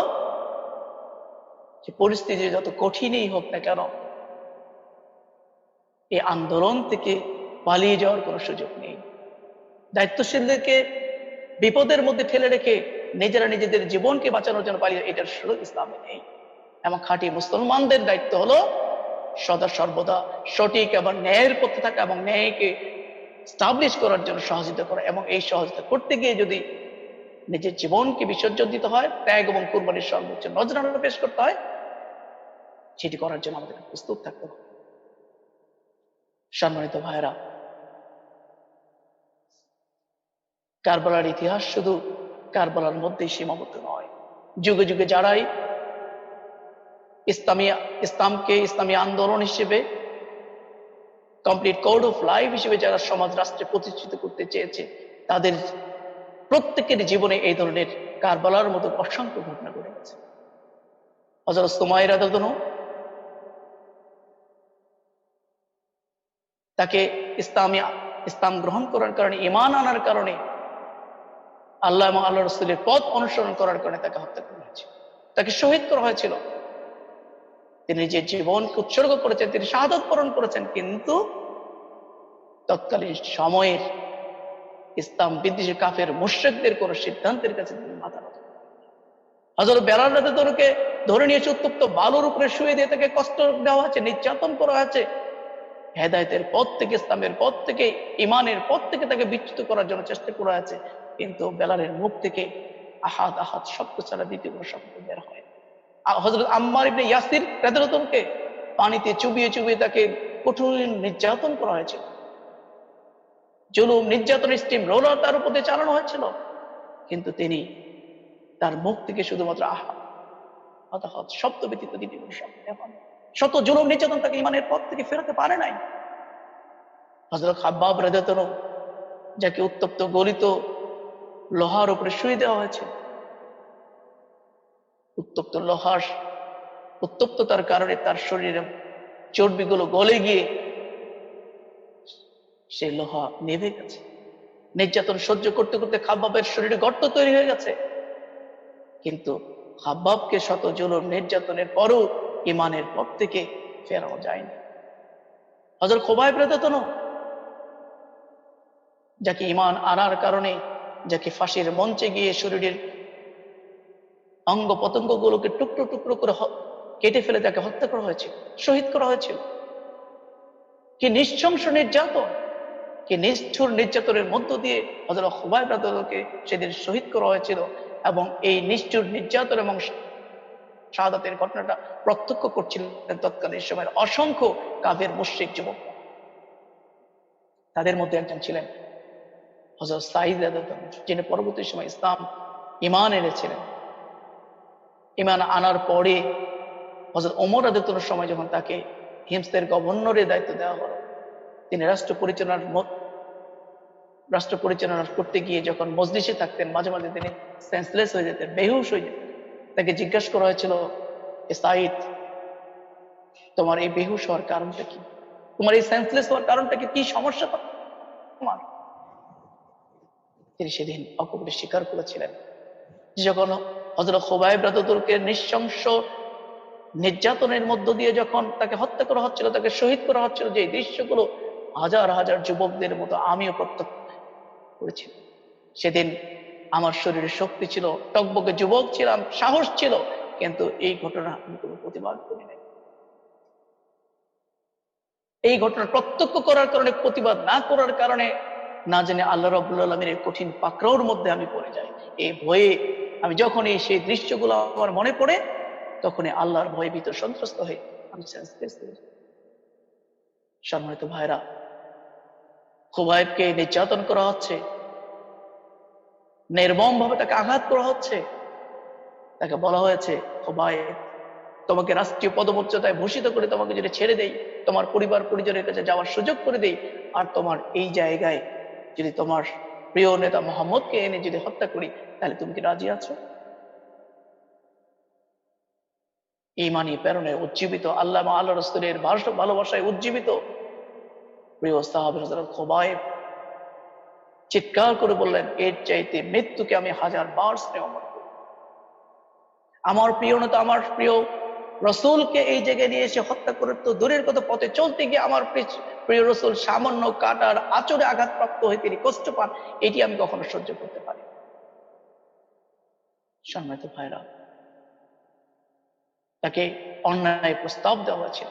যে পরিস্থিতি যত কঠিনই হোক না কেন, এই আন্দোলন থেকে পালিয়ে যাওয়ার কোনো সুযোগ নেই। দায়িত্বশীলদেরকে বিপদের মধ্যে ঠেলে রেখে নিজেরা নিজেদের জীবনকে বাঁচানোর জন্য পালিয়ে, এটার সুযোগ ইসলামে নেই। এবং খাঁটি মুসলমানদের দায়িত্ব হলো সদা সর্বদা সঠিক এবং ন্যায়ের পথে থাকা এবং ন্যায়কে স্টাবলিশ করার জন্য সহযোগিতা করা, এবং এই সহযোগিতা করতে গিয়ে যদি নিজের জীবনকে বিসর্জন দিতে হয়, ত্যাগ এবং কুরবানির সর্বোচ্চ নজরানা পেশ করতে হয়, সেটি করার জন্য আমাদের প্রস্তুত থাকতে হবে। সম্মানিত ভাইরা, কারবালার ইতিহাস শুধু কারবালার মধ্যেই সীমাবদ্ধ নয়। যুগে যুগে যারাই ইসলামকে ইসলামী আন্দোলন হিসেবে, কমপ্লিট কোড অফ লাইফ হিসেবে যারা সমাজ রাষ্ট্রে প্রতিষ্ঠিত করতে চেয়েছে, তাদের প্রত্যেকের জীবনে এই ধরনের কারবালার মতো অসংখ্য ঘটনা ঘটে গেছে। হযরত সুমাইয়া রাদিয়াল্লাহু আনহা, তাকে ইসলাম গ্রহণ করার কারণে, ঈমান আনার কারণে, আল্লাহ এবং আল্লাহ রাসূলের পথ অনুসরণ করার কারণে তাকে হত্যা করা হয়েছে, তাকে শহীদ করা হয়েছিল। তিনি যে জীবনকে উৎসর্গ করেছেন, তিনি শাহাদাত বরণ করেছেন, কিন্তু তৎকালীন সময়ের ইসলাম বিদ্বেষী কাফের মুশরিকদের কোন সিদ্ধান্তের কাছে তিনি মাথা নত করেন। হযরত বেলাল রাদিয়াল্লাহু আনহুকে ধরে নিয়ে উত্তপ্ত বালুর উপরে শুয়ে দিয়ে তাকে কষ্ট দেওয়া হয়েছে, নির্যাতন করা হয়েছে, হেদায়েতের পথ থেকে, ইসলামের পথ থেকে, ইমানের পথ থেকে তাকে বিচ্যুত করার জন্য চেষ্টা করা হয়েছে। কিন্তু বেলালের মুখ থেকে আহাদ আহাদ শব্দ ছাড়া দ্বিতীয় কোনো শব্দ বের হয়। হযরত আম্মার ইবনে ইয়াসির রাদিয়াল্লাহু আনহুকে পানিতে চুবিয়ে চুবিয়ে তাকে কঠোর নির্যাতন করা হয়েছিল, জুলুম নির্যাতনের স্টিম রোলার তার উপর দিয়ে চালানো হয়েছিল, কিন্তু তিনি তার মুখ থেকে শুধুমাত্র আহাদ আহাদ শব্দ ব্যতীত দ্বিতীয় কোনো শব্দ বের হয় না। শত জুলুম নির্যাতন তাকে ইমানের পথ থেকে ফেরাতে পারে নাই। হযরত খাব্বাব রাদিয়াল্লাহু আনহু, যাকে উত্তপ্ত গলিত লোহার উপরে শুয়ে দেওয়া হয়েছে, উত্তপ্ত লোহার উত্তপ্ততার কারণে তার শরীরে চর্বিগুলো গলে গিয়ে সেই লোহা নেভে গেছে। নির্যাতন সহ্য করতে করতে খাব্বাবের শরীরে গর্ত তৈরি হয়ে গেছে, কিন্তু খাব্বাবকে শত জুলুম নির্যাতনের পরও ইমানের পথ থেকে ফেরানো যায়নি। হযরত খুবাইব রাদিয়াল্লাহু আনহু, যাকে ইমান আনার কারণে, যাকে ফাঁসির মঞ্চে গিয়ে শরীরের অঙ্গ পতঙ্গ গুলোকে টুকরো টুকরো করে কেটে ফেলে তাকে হত্যা করা হয়েছিল, শহীদ করা হয়েছিল। কি নৃশংস নির্যাতন, কি নিষ্ঠুর নির্যাতনের মধ্য দিয়ে হযরত খুবাইব রাদিয়াল্লাহু আনহুকে সেদিন শহীদ করা হয়েছিল। এবং এই নিষ্ঠুর নির্যাতন এবং শাহাদাতের ঘটনাটা প্রত্যক্ষ করছিলেন তৎকালীন সময়ের অসংখ্য কাফের মুশরিক যুবক। তাদের মধ্যে একজন ছিলেন হযরত সাঈদ রাদিয়াল্লাহু আনহু, যিনি পরবর্তী সময় ইসলাম ঈমান এনেছিলেন। ঈমান আনার পরে হযরত ওমর রাদিয়াল্লাহু আনহুর সময় যখন তাকে হিমসের গভর্নরের দায়িত্ব দেওয়া হলো, তিনি রাষ্ট্র পরিচালনা করতে গিয়ে যখন মজলিসে থাকতেন, মাঝে মাঝে তিনি সেন্সলেস হয়ে যেতেন, বেহুশ হয়ে যেতেন। তাকে জিজ্ঞাসা করা হয়েছিল, সাঈদ, তোমার এই বেহুশ হওয়ার কারণটা কি? তোমার এই সেন্সলেস হওয়ার কারণটা কি? কি সমস্যা তোমার? তিনি সেদিন অকপটে স্বীকার করেছিলেন যে যখন হযরত খুবাইব রাদিয়াল্লাহু আনহুকে নৃশংস নির্যাতনের মধ্য দিয়ে যখন তাকে হত্যা করা হচ্ছিল, তাকে শহীদ করা হচ্ছিল, যে দৃশ্যগুলো হাজার হাজার যুবকদের মতো আমিও প্রত্যক্ষ করেছি, সেদিন আমার শরীরে শক্তি ছিল, টকবকে যুবক ছিলাম, সাহস ছিল, কিন্তু এই ঘটনা আমি কোনো প্রতিবাদ করি নাই। এই ঘটনা প্রত্যক্ষ করার কারণে, প্রতিবাদ না করার কারণে, না জেনে আল্লাহ রাব্বুল আলামিনের কঠিন পাকড়াওর মধ্যে আমি পড়ে যাই। এই ভয়ে আমি যখনই সেই দৃশ্যগুলো আমার মনে পড়ে, তখনই আল্লাহর ভয়ে ভীত সন্ত্রস্ত হয়ে আমি সেন্সলেস হয়ে যাই। সম্মানিত ভাইরা, খুবাইবকে নির্যাতন করা হচ্ছে, নির্মম ভাবে তাকে আঘাত করা হচ্ছে। তাকে বলা হয়েছে, খুবাইব, তোমাকে রাষ্ট্রীয় পদমর্যাদায় ভূষিত করে তোমাকে যদি ছেড়ে দেই, তোমার পরিবার পরিজনের কাছে যাওয়ার সুযোগ করে দেই, আর তোমার এই জায়গায় যদি তোমার প্রিয় নেতা মুহাম্মদকে এনে যদি হত্যা করি, তাহলে তুমি কি রাজি আছো? ঈমানি প্রেরণে উজ্জীবিত, আল্লাহ রাসূলের ভালোবাসায় উজ্জীবিত প্রিয় সাহাবী হযরত খুবাইব চিৎকার করে বললেন, এর চাইতে মৃত্যুকে আমি 1000 বার স্নেহ মনে করি। আমার প্রিয় নেতা, আমার প্রিয় রাসূলকে এই জায়গায় নিয়ে এসে হত্যা করে তো দূরের কথা, পথে চলতে গিয়ে আমার প্রিয় রাসূল সামান্য কাটার আঁচড়ে আঘাতপ্রাপ্ত হয়ে তিনি কষ্ট পান, এটি আমি কখনো সহ্য করতে পারি। সম্মানিত ভাইরা, তাকে অন্যায় প্রস্তাব দেওয়া হয়েছিল,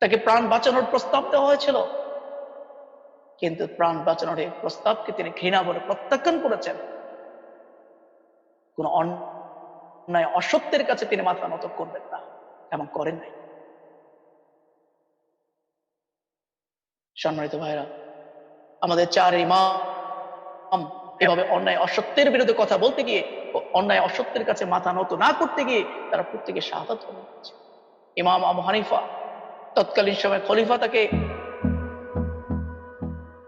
তাকে প্রাণ বাঁচানোর প্রস্তাব দেওয়া হয়েছিল, কিন্তু প্রাণ বাঁচানোর এই প্রস্তাবকে তিনি ঘৃণা করে প্রত্যাখ্যান করেছেন। কোন অন্যায় অসত্যের কাছে তিনি মাথা নত করবেন না, এমন করেন নাই। সম্মানিত ভাইরা, আমাদের 4 ইমাম এভাবে অন্যায় অসত্যের বিরুদ্ধে কথা বলতে গিয়ে, অন্যায় অসত্যের কাছে মাথা নত না করতে গিয়ে তারা প্রত্যেকে শাহাদাত বরণ করেছে। ইমাম আবু হানিফা, তৎকালীন সময় খলিফা, তাকে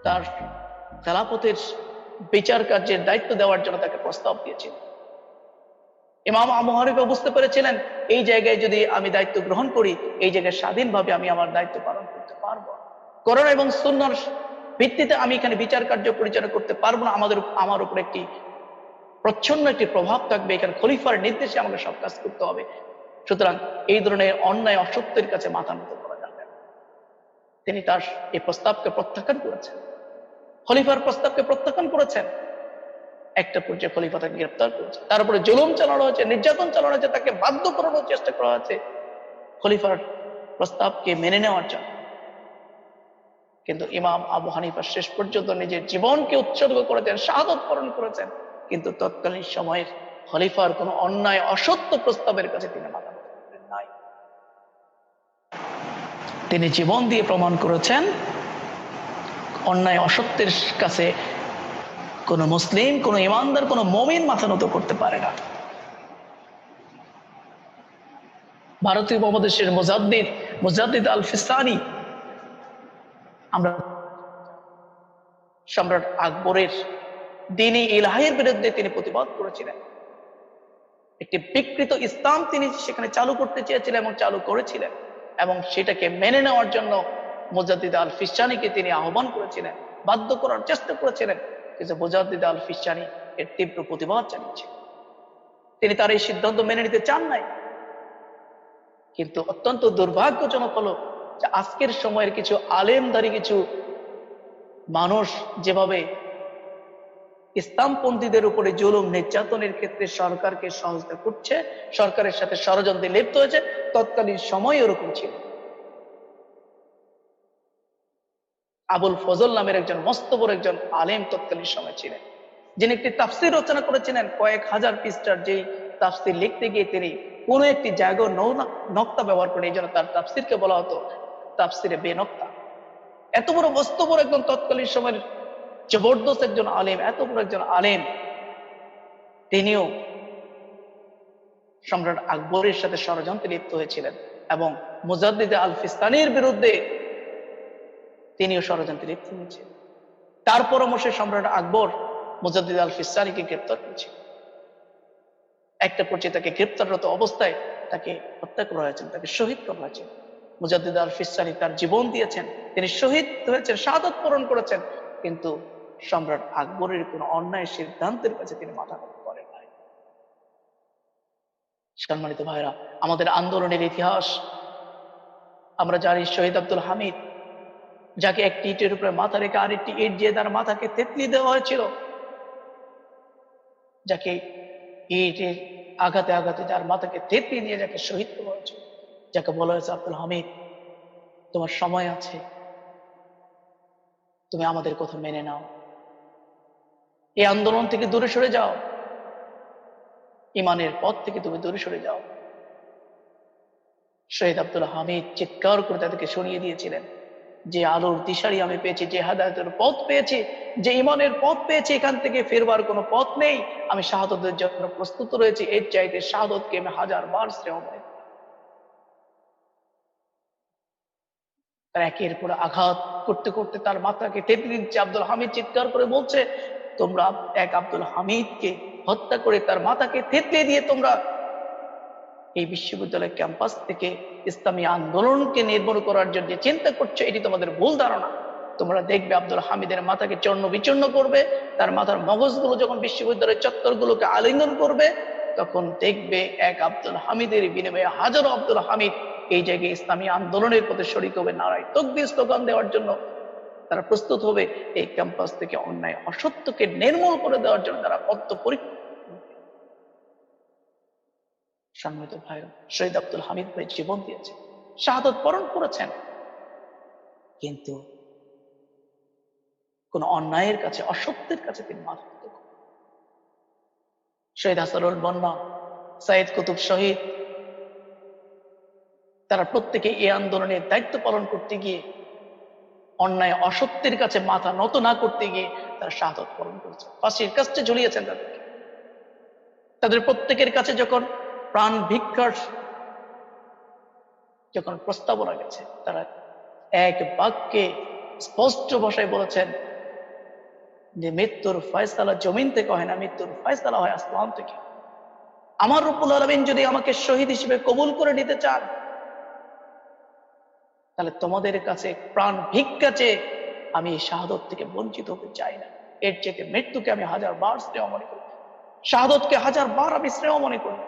তার খেলাফতের বিচার কার্যের দায়িত্ব দেওয়ার জন্য তাকে প্রস্তাব দিয়েছিল। ইমাম আবু হানিফা বুঝতে পেরেছিলেন, এই জায়গায় যদি আমি দায়িত্ব গ্রহণ করি, এই জায়গায় স্বাধীনভাবে আমি আমার দায়িত্ব পালন করতে পারবো না। কোরআন এবং সুন্নাহর ভিত্তিতে আমি এখানে বিচার কার্য পরিচালনা করতে পারবো না। আমার উপর একটি প্রচ্ছন্ন একটি প্রভাব থাকবে, এখানে খলিফার নির্দেশে আমাকে সব কাজ করতে হবে। সুতরাং এই ধরনের অন্যায় অসত্যের কাছে মাথা নত করা যাবে না। তিনি তার এই প্রস্তাবকে প্রত্যাখ্যান করেছেন, খলিফার প্রস্তাবকে প্রত্যাখ্যান করেছেন। একটা পর্যায়ে খলিফা তাকে গ্রেপ্তার করেছে, তার উপরে জুলুম চালানো হয়েছে, নির্যাতন চালানো হয়েছে, তাকে বাধ্য করানোর চেষ্টা করা হয়েছে খলিফার প্রস্তাবকে মেনে নেওয়ার জন্য। কিন্তু ইমাম আবু হানিফা শেষ পর্যন্ত নিজের জীবনকে উৎসর্গ করেছেন, শাহাদত বরণ করেছেন, কিন্তু তৎকালীন সময়ের খলিফার কোন অন্যায় অসত্য প্রস্তাবের কাছে তিনি মাথা নত করেন নাই। তিনি জীবন দিয়ে প্রমাণ করেছেন অন্যায় অসত্যের কাছে কোন মুসলিম, কোন ইমানদার, কোন মুমিন মাথা নত করতে পারে না। ভারতীয় উপমহাদেশের মুজাদ্দিদ আল ফিসানি, আমরা সম্রাট আকবরের দ্বীনি ইলাহির বিরুদ্ধে তিনি প্রতিবাদ করেছিলেন। একটি বিকৃত ইসলাম তিনি সেখানে চালু করতে চেয়েছিলেন এবং চালু করেছিলেন, এবং সেটাকে মেনে নেওয়ার জন্য মুজাদ্দিদ আল ফিসানিকে তিনি আহ্বান করেছিলেন, বাধ্য করার চেষ্টা করেছিলেন, কিন্তু মুজাদ্দিদ আল ফিসানি এর তীব্র প্রতিবাদ জানিয়েছেন। তিনি তার এই সিদ্ধান্ত মেনে নিতে চান নাই। কিন্তু অত্যন্ত দুর্ভাগ্যজনক হলো যে আজকের সময়ের কিছু আলেমদারি কিছু মানুষ যেভাবে ইসলামপন্থীদের উপরে জুলুম নির্যাতনের ক্ষেত্রে সরকারকে সহযোগিতা করছে, সরকারের সাথে ষড়যন্ত্রে লিপ্ত হয়েছে, তৎকালীন সময় ওরকম ছিল। আবুল ফজল নামের একজন মস্ত বড় একজন আলেম তৎকালীন সময় ছিলেন, যিনি একটি তাফসির রচনা করেছিলেন। কয়েক হাজার পৃষ্ঠার যেই তাফসির লিখতে গিয়ে তিনি কোন একটি জায়গায় নক্তা ব্যবহার করেন, এই জন্য তার তাফসিরকে বলা হতো তাফসিরে বেনক্তা। এত বড় মস্ত বড় একজন তৎকালীন সময়ের জবরদস্ত একজন আলেম, এত বড় একজন আলেম, তিনিও সম্রাট আকবরের সাথে ষড়যন্ত্রে লিপ্ত হয়েছিলেন এবং মুজাদ্দিদ আল ফিস্তানির বিরুদ্ধে তিনিও ষড়যন্ত্রে লিপ্ত হয়েছিলেন। তার পরামর্শে সম্রাট আকবর মুজাদ্দিদ আল ফিস্তানিকে গ্রেপ্তার করেছিল। একটা পর্যায়ে তাকে গ্রেপ্তাররত অবস্থায় তাকে হত্যা করা হয়েছিল, তাকে শহীদ করা হয়েছিল। মুজাদ্দিদ আল ফিস্তানি তার জীবন দিয়েছেন, তিনি শহীদ হয়েছেন, শাহাদাত বরণ করেছেন, কিন্তু সম্রাট আকবরের কোন অন্যায় সিদ্ধান্তের কাছে তিনি মাথা নত করেন নাই। সম্মানিত ভাইরা, আমাদের আন্দোলনের ইতিহাস আমরা জানি। শহীদ আব্দুল হামিদ, যাকে একটি ইটের উপরে মাথা রেখে আরেকটি ইট দিয়ে তার মাথাকে থেতলি দেওয়া হয়েছিল, যাকে ইটের আঘাতে আঘাতে তার মাথাকে থেতলি দিয়ে যাকে শহীদ করা হয়েছিল, যাকে বলা হয়েছে আব্দুল হামিদ, তোমার সময় আছে, তুমি আমাদের কথা মেনে নাও, এই আন্দোলন থেকে দূরে সরে যাও, ইমানের পথ থেকে তুমি দূরে সরে যাও। শহীদ আব্দুল হামিদ চিৎকার করে তাদেরকে সরিয়ে দিয়েছিলেন, যে আলোর দিশারি আমি পেয়েছি, যে হেদায়েতের পথ পেয়েছি, যে ইমানের পথ পেয়েছি, এখান থেকে ফেরবার কোনো পথ নেই, আমি শাহাদাতের জন্য প্রস্তুত রয়েছি, এর চাইতে শাহাদাতকে আমি 1000 বার শ্রেয় মনে করি। তার একের পর আঘাত করতে করতে তার মাথাকে থেতলে দিচ্ছে। আব্দুল হামিদ চিৎকার করে বলছে, তোমরা এক আব্দুল হামিদকে হত্যা করে তার মাথাকে থেতলে দিয়ে তোমরা এই বিশ্ববিদ্যালয় ক্যাম্পাস থেকে ইসলামী আন্দোলনকে নির্মূল করার জন্য চিন্তা করছো, এটি তোমাদের ভুল ধারণা। তোমরা দেখবে আব্দুল হামিদের মাথাকে চূর্ণ বিচূর্ণ করবে, তার মাথার মগজগুলো যখন বিশ্ববিদ্যালয়ের চত্বরগুলোকে আলিঙ্গন করবে, তখন দেখবে এক আব্দুল হামিদের বিনিময়ে হাজারো আব্দুল হামিদ এই জায়গায় ইসলামী আন্দোলনের পথে শরিক হবে, নারায় তাকবীর স্লোগান দেওয়ার জন্য তারা প্রস্তুত হবে, এই ক্যাম্পাস থেকে অন্যায় অসত্যকে নির্মূল করে দেওয়ার জন্য তারা বদ্ধপরিকর। সম্মানিত ভাইরা, শহীদ আব্দুল হামিদ ভাই জীবন দিয়েছেন, শাহাদাত বরণ করেছেন, কিন্তু কোন অন্যায়ের কাছে, অসত্যের কাছে তিনি মাথা নত করেন। শহীদ হাসানুল বন্না, সাইদ কুতুব শহীদ, তারা প্রত্যেকে এই আন্দোলনের দায়িত্ব পালন করতে গিয়ে অন্যায় অসত্যের কাছে মাথা নত না করতে গিয়ে তারা শাহাদাত বরণ করেছেন, ফাঁসির কাস্টে ঝুলিয়েছেন তাদেরকে। তাদের প্রত্যেকের কাছে যখন প্রাণ ভিক্ষার যখন প্রস্তাবনা গেছে, তারা এক বাক্যে স্পষ্ট ভাষায় বলেছেন যে মৃত্যুর ফয়সালা জমিন থেকে হয় না, মৃত্যুর ফয়সালা হয় আসমান থেকে। আমার রব্বুল আলামিন যদি আমাকে শহীদ হিসেবে কবুল করে নিতে চান, তাহলে তোমাদের কাছে প্রাণ ভিক্ষা চেয়ে আমি এই শাহাদত থেকে বঞ্চিত হতে চাই না। এর চেয়ে মৃত্যুকে আমি 1000 বার শ্রেয় মনে করি, শাহাদতকে 1000 বার আমি শ্রেয় মনে করি।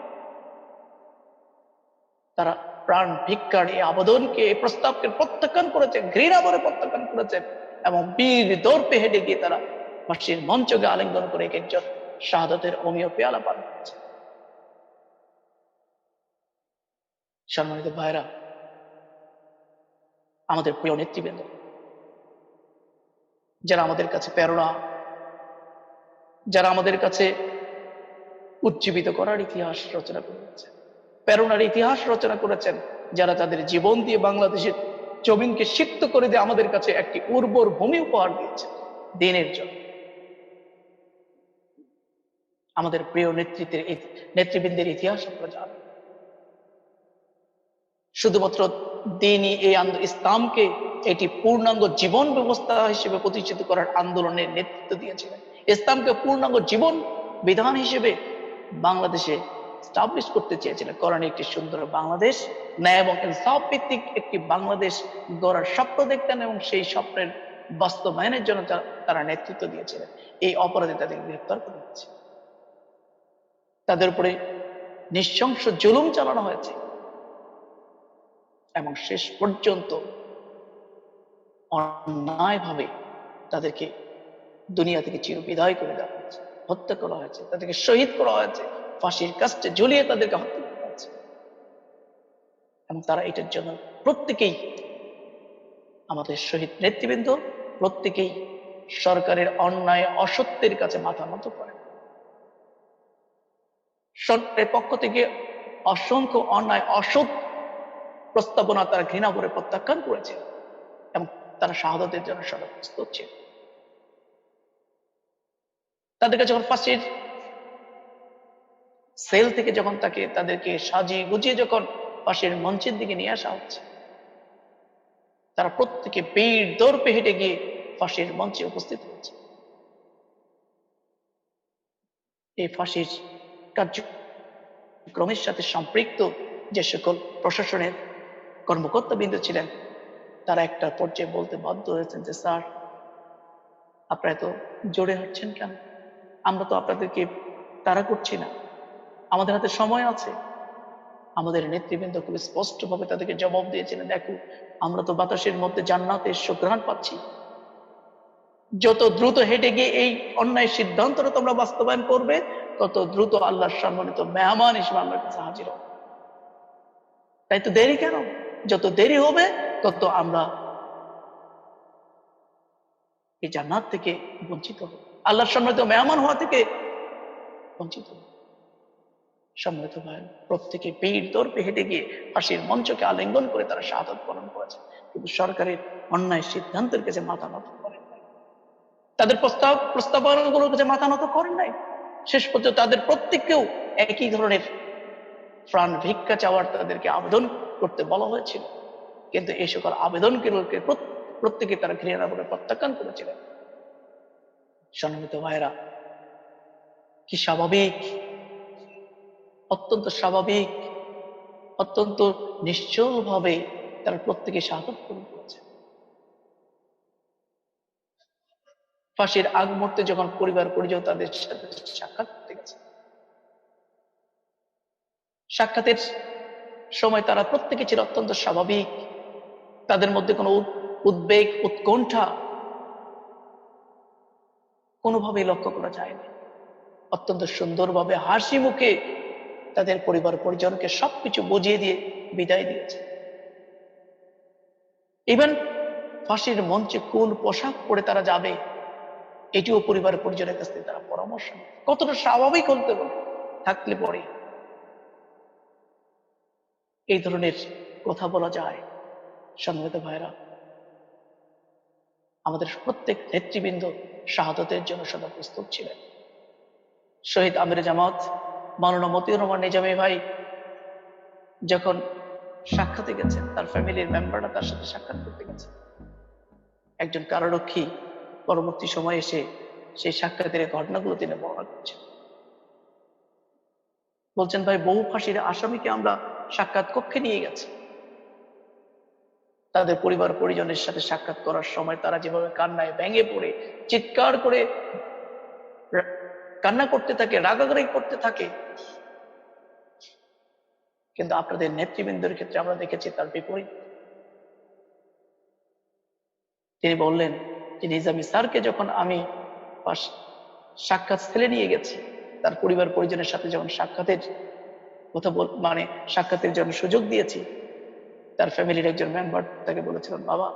তারা প্রাণ ভিক্ষার এই আবেদনকে, এই প্রস্তাবকে প্রত্যাখ্যান করেছেন, ঘৃণা করে প্রত্যাখ্যান করেছেন এবং বীর দর্পে হেঁটে গিয়ে তারা ফাঁসির মঞ্চকে আলিঙ্গন করে এক একজন শাহাদাতের অমীয় পেয়ালা পান করেছে। সম্মানিত ভাইরা, আমাদের প্রিয় নেতৃবৃন্দ, যারা আমাদের কাছে প্রেরণা, যারা আমাদের কাছে উজ্জীবিত করার ইতিহাস রচনা করেছেন, প্রেরণার ইতিহাস রচনা করেছেন, যারা তাদের জীবন দিয়ে বাংলাদেশের জমিনকে সিক্ত করে দিয়ে আমাদের কাছে একটি উর্বর ভূমি উপহার দিয়েছে দিনের জন্য। আমাদের প্রিয় নেতৃবৃন্দের ইতিহাস আমরা জানি। শুধুমাত্র দিনই এই ইসলামকে এটি পূর্ণাঙ্গ জীবন ব্যবস্থা হিসেবে প্রতিষ্ঠিত করার আন্দোলনের নেতৃত্ব দিয়েছিলেন। ইসলামকে পূর্ণাঙ্গ জীবন বিধান হিসেবে বাংলাদেশে স্টাবলিশ করতে চেয়েছিলেন। কোরআনে একটি সুন্দর বাংলাদেশ, ন্যায় এবং ইনসাফ ভিত্তিক একটি বাংলাদেশ গড়ার স্বপ্ন দেখতেন এবং সেই স্বপ্নের বাস্তবায়নের জন্য তারা নেতৃত্ব দিয়েছিলেন। এই অপরাধে তাদেরকে গ্রেফতার করা হয়েছে, তাদের উপরে নৃশংস জুলুম চালানো হয়েছে এবং শেষ পর্যন্ত অন্যায়ভাবে তাদেরকে দুনিয়া থেকে চিরবিদায় করে দেওয়া হয়েছে, হত্যা করা হয়েছে, তাদেরকে শহীদ করা হয়েছে, ফাঁসির কাস্টে ঝুলিয়ে তাদেরকে হত্যা করা হয়েছে। এবং তারা এটার জন্য প্রত্যেকেই, আমাদের শহীদ নেতৃবৃন্দ প্রত্যেকেই সরকারের অন্যায় অসত্যের কাছে মাথা নত করেন। সরকারের পক্ষ থেকে অসংখ্য অন্যায় অসৎ প্রস্তাবনা তারা ঘৃণা করে প্রত্যাখ্যান করেছে এবং তারা শাহাদাতের জন্য সদা প্রস্তুত ছিল। তাদেরকে যখন ফাঁসির সেল থেকে যখন তাদেরকে সাজিয়ে গুজিয়ে যখন ফাঁসির মঞ্চের দিকে নিয়ে আসা হচ্ছে, তারা প্রত্যেকে বীর দর্পে হেঁটে গিয়ে ফাঁসির মঞ্চে উপস্থিত হয়েছে। এই ফাঁসির কার্যক্রমের সাথে সম্পৃক্ত যে সকল প্রশাসনের কর্মকর্তাবৃন্দ ছিলেন, তারা একটা পর্যায়ে বলতে বাধ্য হয়েছেন যে, স্যার, আপনারা এত জোরে হাঁটছেন কেন? আমরা তো আপনাদেরকে তাড়া করছি না, আমাদের হাতে সময় আছে। আমাদের নেতৃবৃন্দ খুব স্পষ্টভাবে তাদেরকে জবাব দিয়েছিলেন, দেখো, আমরা তো বাতাসের মধ্যে জান্নাতের সুঘ্রাণ পাচ্ছি, যত দ্রুত হেঁটে গিয়ে এই অন্যায় সিদ্ধান্তটা তোমরা বাস্তবায়ন করবে, তত দ্রুত আল্লাহর সম্মানিত মেহমান হিসেবে আল্লাহর কাছে হাজির হবে। তাই তো দেরি কেন? যত দেরি হবে তত আমরা এই জান্নাত থেকে বঞ্চিত হব, আল্লাহর সম্মানিত মেহমান হওয়া থেকে বঞ্চিত হব। সম্মানিত ভাই, প্রত্যেকে বীর দর্পে হেঁটে গিয়ে ফাঁসির মঞ্চকে আলিঙ্গন করে তারা শাহাদাত বরণ করেছে, কিন্তু সরকারের অন্যায় সিদ্ধান্তের কাছে মাথা নত করেন নাই, তাদের প্রস্তাবনাগুলোর কাছে মাথা নত করেন নাই। শেষ পর্যন্ত তাদের প্রত্যেককেও একই ধরনের প্রাণ ভিক্ষা চাওয়ার তাদেরকে আবেদন করতে বলা হয়েছিল, কিন্তু এই সকল আবেদনগুলোকে প্রত্যেকে তারা ঘৃণা করে প্রত্যাখ্যান করেছিলেন। সম্মানিত ভাইরা, কি স্বাভাবিক, অত্যন্ত স্বাভাবিক, অত্যন্ত নিশ্চল ভাবে তারা প্রত্যেকে শাহাদাত বরণ করেছে। ফাঁসির আগ মুহূর্তে যখন পরিবার পরিজন তাদের সাথে সাক্ষাৎ করতে গেছে, সাক্ষাতের সময় তারা প্রত্যেকে ছিল অত্যন্ত স্বাভাবিক, তাদের মধ্যে কোনো উদ্বেগ উৎকণ্ঠা কোনোভাবেই লক্ষ্য করা যায়নি। অত্যন্ত সুন্দরভাবে হাসি মুখে তাদের পরিবার পরিজনকে সবকিছু বুঝিয়ে দিয়ে বিদায় দিয়েছে। ইভেন ফাঁসির মঞ্চে কোন পোশাক পরে তারা যাবে, এটিও পরিবার পরিজনের কাছ থেকে তারা পরামর্শ নেয়, কতটা স্বাভাবিক হতে বলে থাকলে পরে এই ধরনের কথা বলা যায়। সম্মানিত ভাইরা, আমাদের প্রত্যেক নেতৃবৃন্দ শাহাদাতের জন্য সদা প্রস্তুত ছিলেন। শহীদ আমির জামাত মাওলানা মতিউর রহমান নিজামী ভাই যখন সাক্ষাতে গেছেন, তার ফ্যামিলির মেম্বাররা তার সাথে সাক্ষাৎ করতে গেছে, একজন কারারক্ষী পরবর্তী সময়ে এসে সেই সাক্ষাতের ঘটনাগুলো তিনি বর্ণনা করছেন। বলছেন, ভাই, বহু ফাঁসির আসামিকে আমরা সাক্ষাৎ কক্ষে নিয়ে গেছি, তাদের পরিবার পরিজনের সাথে সাক্ষাৎ করার সময় তারা যেভাবে কান্নায় ভেঙে পড়ে চিৎকার করে কান্না করতে থাকে, রাগারাগি করতে থাকে, কিন্তু আপনাদের নেতৃবৃন্দের ক্ষেত্রে আমরা দেখেছি তার বিপরীত। তিনি বললেন যে নিজামী স্যারকে যখন আমি সাক্ষাৎ স্থলে নিয়ে গেছি, তার পরিবার পরিজনের সাথে যখন সাক্ষাতের কথা মানে সাক্ষাতের জন্য সুযোগ দিয়েছি, তার ফ্যামিলির একজন মেম্বার তাকে বলেছিলেন বাবা,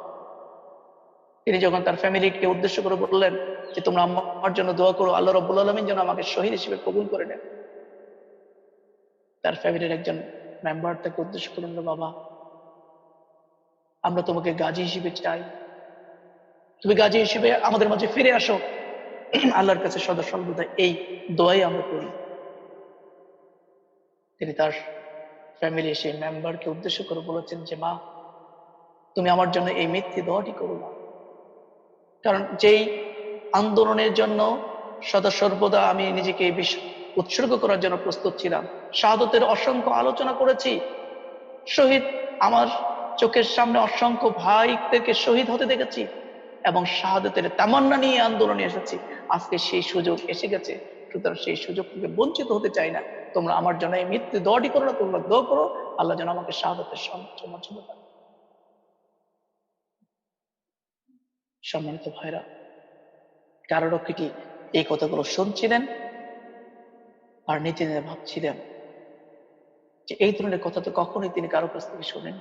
তিনি যখন তার ফ্যামিলিকে উদ্দেশ্য করে বললেন যে তোমরা আমার জন্য দোয়া করো, আল্লাহ রাব্বুল আলামিন যেন আমাকে শহীদ হিসেবে কবুল করে নেন, তার ফ্যামিলির একজন মেম্বার তাকে উদ্দেশ্য করে বলল বাবা, আমরা তোমাকে গাজী হিসেবে চাই, তুমি গাজী হিসেবে আমাদের মাঝে ফিরে আসো। আল্লাহর কাছে সদা সর্বদা এই দোয়াই আমরা করি। তিনি তার ফ্যামিলি সেই মেম্বারকে উদ্দেশ্য করে বলেছেন যে মা, তুমি আমার জন্য এই মিথ্যে দোয়াটি করো না, কারণ যেই আন্দোলনের জন্য সদা সর্বদা আমি নিজেকে উৎসর্গ করার জন্য প্রস্তুত ছিলাম, শাহাদতের অসংখ্য আলোচনা করেছি, শহীদ আমার চোখের সামনে অসংখ্য ভাইদেরকে শহীদ হতে দেখেছি এবং শাহাদতের তামান্না নিয়ে আন্দোলনে এসেছি, আজকে সেই সুযোগ এসে গেছে, সুতরাং সেই সুযোগ থেকে বঞ্চিত হতে চাই না। তোমরা আমার জন্য এই মৃত্যু দোয়াটি করো না, তোমরা দোয়া করো আল্লাহ যেন আমাকে শাহাদতের মর্যাদা দেন। সম্মানিত ভাইরা, কারোরক্ষী কি এই কথাগুলো শুনছিলেন আর নিতে নিতে ভাবছিলেন যে এই ধরনের কথা তো কখনোই তিনি কারো কাছ থেকে শোনেন।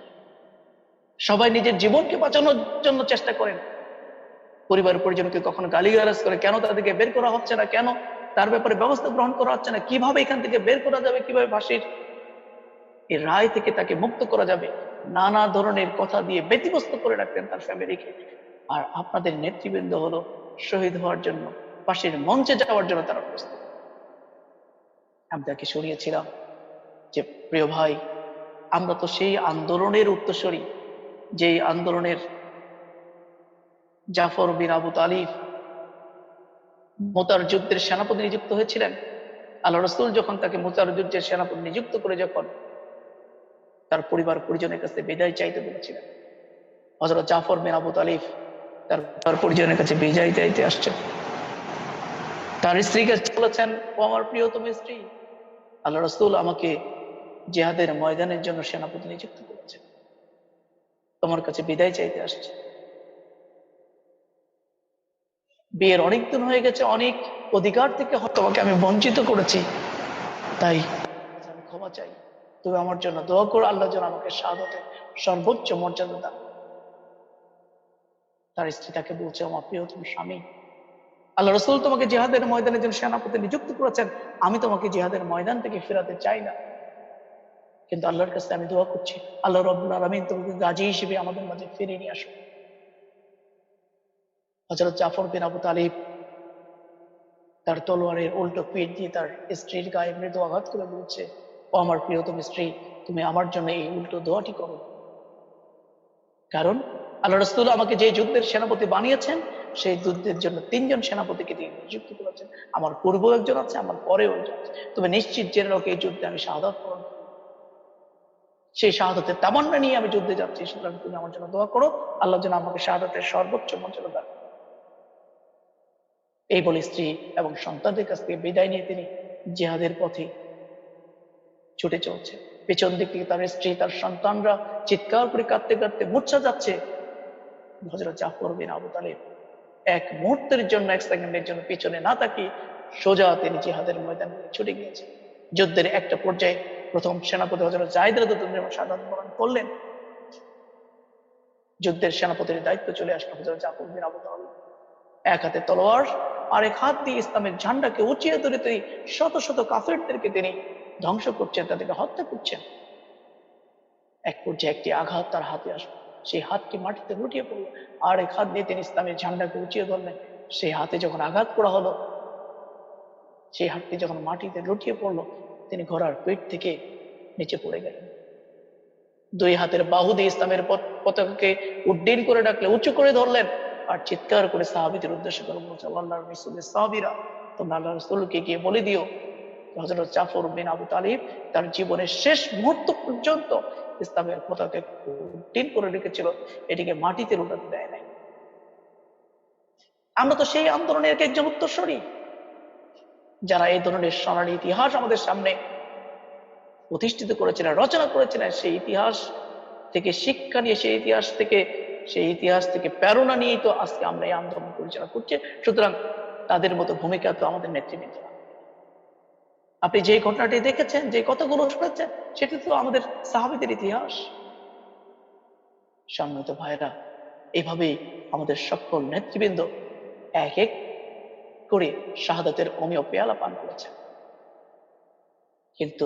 সবাই নিজের জীবনকে বাঁচানোর জন্য চেষ্টা করেন, পরিবার পরিজনকে কখনো গালিগালাজ করে, কেন তাদেরকে বের করা হচ্ছে না, কেন তার ব্যাপারে ব্যবস্থা গ্রহণ করা হচ্ছে না, কিভাবে এখান থেকে বের করা যাবে, কিভাবে ফাঁসির এই রায় থেকে তাকে মুক্ত করা যাবে, নানা ধরনের কথা দিয়ে ব্যতিব্যস্ত করে রাখতেন তার ফ্যামিলিকে। আর আপনাদের নেতৃবৃন্দ হলো শহীদ হওয়ার জন্য, ফাঁসির মঞ্চে যাওয়ার জন্য তারা প্রস্তুত। আমি তাকে শুনিয়েছিলাম যে প্রিয় ভাই, আমরা তো সেই আন্দোলনের উত্তরসূরি, যেই আন্দোলনের জাফর বিন আবু তালিব মুতার যুদ্ধের সেনাপতি নিযুক্ত হয়েছিলেন। আল্লাহ রাসূল যখন তাকে মুতার যুদ্ধের সেনাপতি নিযুক্ত করে যখন তার পরিবার পরিজনের কাছে বিদায় চাইতে বলেছিলেন, হযরত জাফর বিন আবু তালিব তার পরিজনের কাছে বিদায় চাইতে আসছেন। তার স্ত্রীকে বলেছেন, ও আমার প্রিয়তম স্ত্রী, আল্লাহ রাসূল আমাকে জিহাদের ময়দানের জন্য সেনাপতি নিযুক্ত করেছেন, তোমার কাছে বিদায় চাইতে আসছে। বিয়ের অনেক দিন হয়ে গেছে, অনেক অধিকার থেকে তোমাকে আমি বঞ্চিত করেছি, তাই আমি ক্ষমা চাই, তুমি আমার জন্য দোয়া করো, আল্লাহ যেন আমাকে শাহাদাতের সর্বোচ্চ মর্যাদা দান। তার স্ত্রী তাকে বলছে, আমার প্রিয়তম স্বামী, আল্লাহ রাসূল তোমাকে জিহাদের ময়দানের জন্য সেনাপতি নিযুক্ত করেছেন, আমি তোমাকে জিহাদের ময়দান থেকে ফেরাতে চাই না, কিন্তু আল্লাহর কাছে আমি দোয়া করছি, আল্লাহ রাব্বুল আলামিন তোমাকে গাজী হিসেবে আমাদের মাঝে ফিরিয়ে নিয়ে আসো। হযরত জাফর বিন আবু তালিব তার তলোয়ারের উল্টো পিঠ দিয়ে তার স্ত্রীর গায়ে মৃদু আঘাত করে বলছে, ও আমার প্রিয়তম স্ত্রী, তুমি আমার জন্য এই উল্টো দোয়াটি করো, কারণ আল্লাহ রাসূল আমাকে যে যুদ্ধের সেনাপতি বানিয়েছেন, সেই যুদ্ধের জন্য 3 জন সেনাপতিকে তিনি নিযুক্ত করেছেন, আমার পূর্বেও একজন আছে, আমার পরেও একজন আছে, তুমি নিশ্চিত জেনে রাখো এই যুদ্ধে আমি শাহাদাত বরণ করব, সেই শাহাদাতের তামান্না নিয়ে আমি যুদ্ধে যাচ্ছি, সুতরাং তুমি আমার জন্য দোয়া করো, আল্লাহ যেন আমাকে শাহাদাতের সর্বোচ্চ মর্যাদা দেন। এই বলে স্ত্রী এবং সন্তানদের কাছ থেকে বিদায় নিয়ে তিনি জিহাদের পথে ছুটে চলছে। পেছন দিক থেকে তার স্ত্রী, তার সন্তানরা চিৎকার করে কাঁদতে কাঁদতে মূর্ছা যাচ্ছে। হযরত জাফর বিন আবু তালিব এক মুহূর্তের জন্য, এক সেকেন্ডের জন্য পিছনে না তাকিয়ে সোজা তিনি জিহাদের ময়দানে ছুটে গিয়েছেন। যুদ্ধের একটা পর্যায়ে প্রথম সেনাপতি হযরত যায়েদ রাদিয়াল্লাহু আনহু শাহাদাত বরণ করলেন। যুদ্ধের সেনাপতির দায়িত্ব চলে আসলো হযরত জাফর বিন আবু তালিব। এক হাতে তলোয়ার আর এক হাত দিয়ে ইসলামের ঝান্ডাকে উঁচিয়ে ধরে তিনি শত শত কাফেরদেরকে তিনি ধ্বংস করছেন, তাদেরকে হত্যা করছেন। এক পর্যায়ে একটি আঘাত তার হাতে আসলো, সেই হাতটি মাটিতে লুটিয়ে পড়লো, আর এক হাত দিয়ে তিনি ইসলামের ঝান্ডাকে উঁচিয়ে ধরলেন। সেই হাতে যখন আঘাত করা হলো, সেই হাতটি যখন মাটিতে লুটিয়ে পড়লো, তিনি ঘোড়ার পিঠ থেকে নিচে পড়ে গেলেন। দুই হাতের বাহু দিয়ে ইসলামের পতাকাকে উড্ডীন করে ডাকলে উঁচু করে ধরলেন আর চিৎকার করে সাহাবীদের উদ্দেশ্য করে বলছে, আল্লাহর রাসূলের সাহাবীরা, তোমরা আল্লাহর রাসূলকে গিয়ে বলে দিও হযরত জাফর বিন আবু তালিব তার জীবনের শেষ মুহূর্ত পর্যন্ত ইসলামের পতাকা উড্ডীন করে রেখেছিল, এটিকে মাটিতে লুটাতে দেয় নাই। আমরা তো সেই আন্দোলনের একজন উত্তরসূরি, যারা এই ধরনের সোনালী ইতিহাস আমাদের সামনে প্রতিষ্ঠিত করেছিলেন, রচনা করেছিলেন, সেই ইতিহাস থেকে শিক্ষা নিয়ে, সেই ইতিহাস থেকে প্রেরণা নিয়েই তো আজকে আমরা এই আন্দোলন পরিচালনা করছি। সুতরাং তাদের মতো ভূমিকা তো আমাদের নেতৃবৃন্দ। আপনি যে ঘটনাটি দেখেছেন, যে কথাগুলো শুনেছেন, সেটা তো আমাদের সাহাবীদের ইতিহাস। সম্মানিত ভাইরা, এভাবেই আমাদের সকল নেতৃবৃন্দ এক এক করে শাহাদাতের অমীয় পেয়ালা পান করেছেন। কিন্তু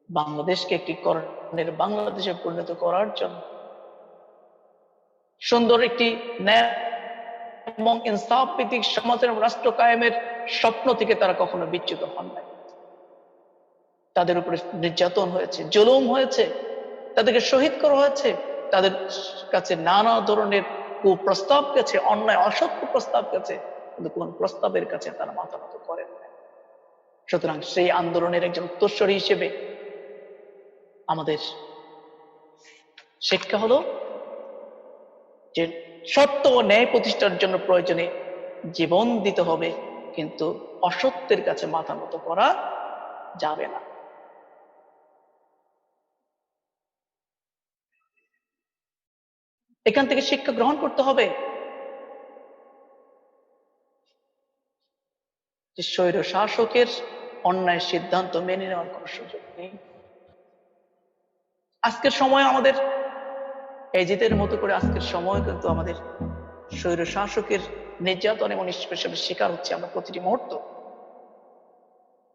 বাংলাদেশকে একটি করণের বাংলাদেশে পরিণত করার জন্য, সুন্দর একটি ন্যায় এবং ইনসাফ ভিত্তিক সমাজের রাষ্ট্র কায়েমের স্বপ্ন থেকে তারা কখনো বিচ্যুত হন নাই। তাদের উপরে নির্যাতন হয়েছে, জুলুম হয়েছে, তাদেরকে শহীদ করা হয়েছে, তাদের কাছে নানা ধরনের কুপ্রস্তাব গেছে, অন্যায় অসত্য প্রস্তাব গেছে, কিন্তু কোন প্রস্তাবের কাছে তারা মাথা নত করেন না। সুতরাং সেই আন্দোলনের একজন উত্তরসূরি হিসেবে আমাদের শিক্ষা হলো যে সত্য ও ন্যায় প্রতিষ্ঠার জন্য প্রয়োজনে জীবন দিতে হবে, কিন্তু অসত্যের কাছে মাথা নত করা যাবে না। এখান থেকে শিক্ষা গ্রহণ করতে হবে যে স্বৈর শাসকের অন্যায় সিদ্ধান্ত মেনে নেওয়ার কোন সুযোগ নেই। আজকের সময় আমাদের এজিদের মতো করে আজকের সময় কিন্তু আমাদের স্বৈর শাসকের নির্যাতন এবং নিষ্পেষণের শিকার হচ্ছে আমরা প্রতিটি মুহূর্ত।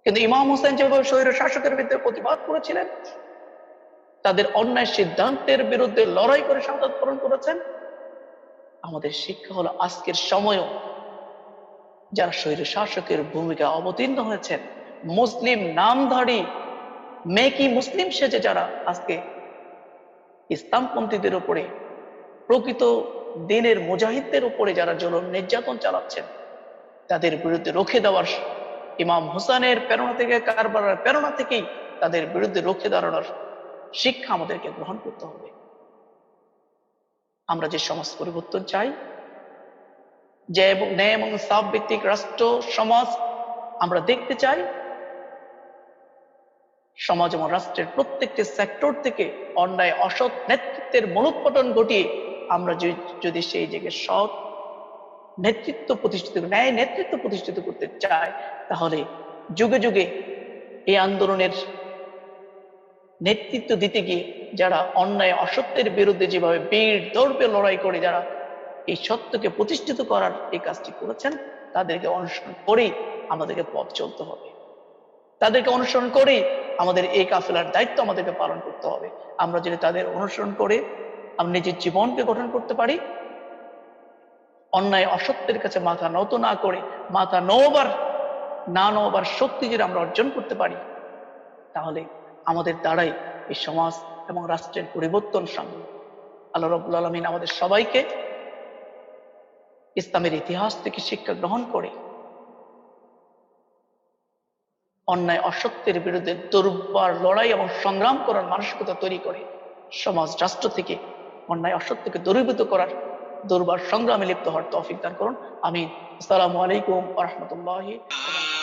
কিন্তু ইমাম হোসেন যেভাবে স্বৈর শাসকের বিরুদ্ধে প্রতিবাদ করেছিলেন, তাদের অন্যায় সিদ্ধান্তের বিরুদ্ধে লড়াই করে শাহাদাত বরণ করেছেন, আমাদের শিক্ষা হলো আজকের সময়ও যারা স্বৈর শাসকের ভূমিকা অবতীর্ণ হয়েছেন, মুসলিম নামধারী মেকি মুসলিম সেজে যারা আজকে ইসলামপন্থীদের উপরে, প্রকৃত দিনের মুজাহিদদের উপরে যারা জুলুম নির্যাতন চালাচ্ছেন, তাদের বিরুদ্ধে রুখে দেওয়ার, ইমাম হুসাইনের প্রেরণা থেকে, কারবালার প্রেরণা থেকেই তাদের বিরুদ্ধে রুখে দাঁড়ানোর শিক্ষা আমাদেরকে গ্রহণ করতে হবে। আমরা যে সমাজ পরিবর্তন চাই, যে ন্যায় এবং ইনসাফ ভিত্তিক রাষ্ট্র সমাজ আমরা দেখতে চাই, সমাজ এবং রাষ্ট্রের প্রত্যেকটি সেক্টর থেকে অন্যায় অসৎ নেতৃত্বের মূলোৎপাটন ঘটিয়ে আমরা যদি সেই জায়গায় সৎ নেতৃত্ব প্রতিষ্ঠিত, ন্যায় নেতৃত্ব প্রতিষ্ঠিত করতে চাই, তাহলে যুগে যুগে এই আন্দোলনের নেতৃত্ব দিতে গিয়ে যারা অন্যায় অসত্যের বিরুদ্ধে যেভাবে বীর দৌড়ে লড়াই করে যারা এই সত্যকে প্রতিষ্ঠিত করার এই কাজটি করেছেন, তাদেরকে অনুসরণ করেই আমাদেরকে পথ চলতে হবে। তাদেরকে অনুসরণ করেই আমাদের এই কাফেলার দায়িত্ব আমাদেরকে পালন করতে হবে। আমরা যদি তাদের অনুসরণ করে আমরা নিজের জীবনকে গঠন করতে পারি, অন্যায় অসত্যের কাছে মাথা নত না করে মাথা নবার শক্তি যদি আমরা অর্জন করতে পারি, তাহলে আমাদের দ্বারাই এই সমাজ এবং রাষ্ট্রের পরিবর্তন সম্ভব। আল্লাহ রাব্বুল আলামিন আমাদের সবাইকে ইসলামের ইতিহাস থেকে শিক্ষা গ্রহণ করে অন্যায় অসত্যের বিরুদ্ধে দুর্বার লড়াই এবং সংগ্রাম করার মানসিকতা তৈরি করে সমাজ রাষ্ট্র থেকে অন্যায় অসত্যকে দূরীভূত করার দুর্বার সংগ্রামে লিপ্ত হওয়ার তৌফিক দান করুন। আমিন। আসসালামু আলাইকুম ওয়া রাহমাতুল্লাহি ওয়া বারাকাতুহু।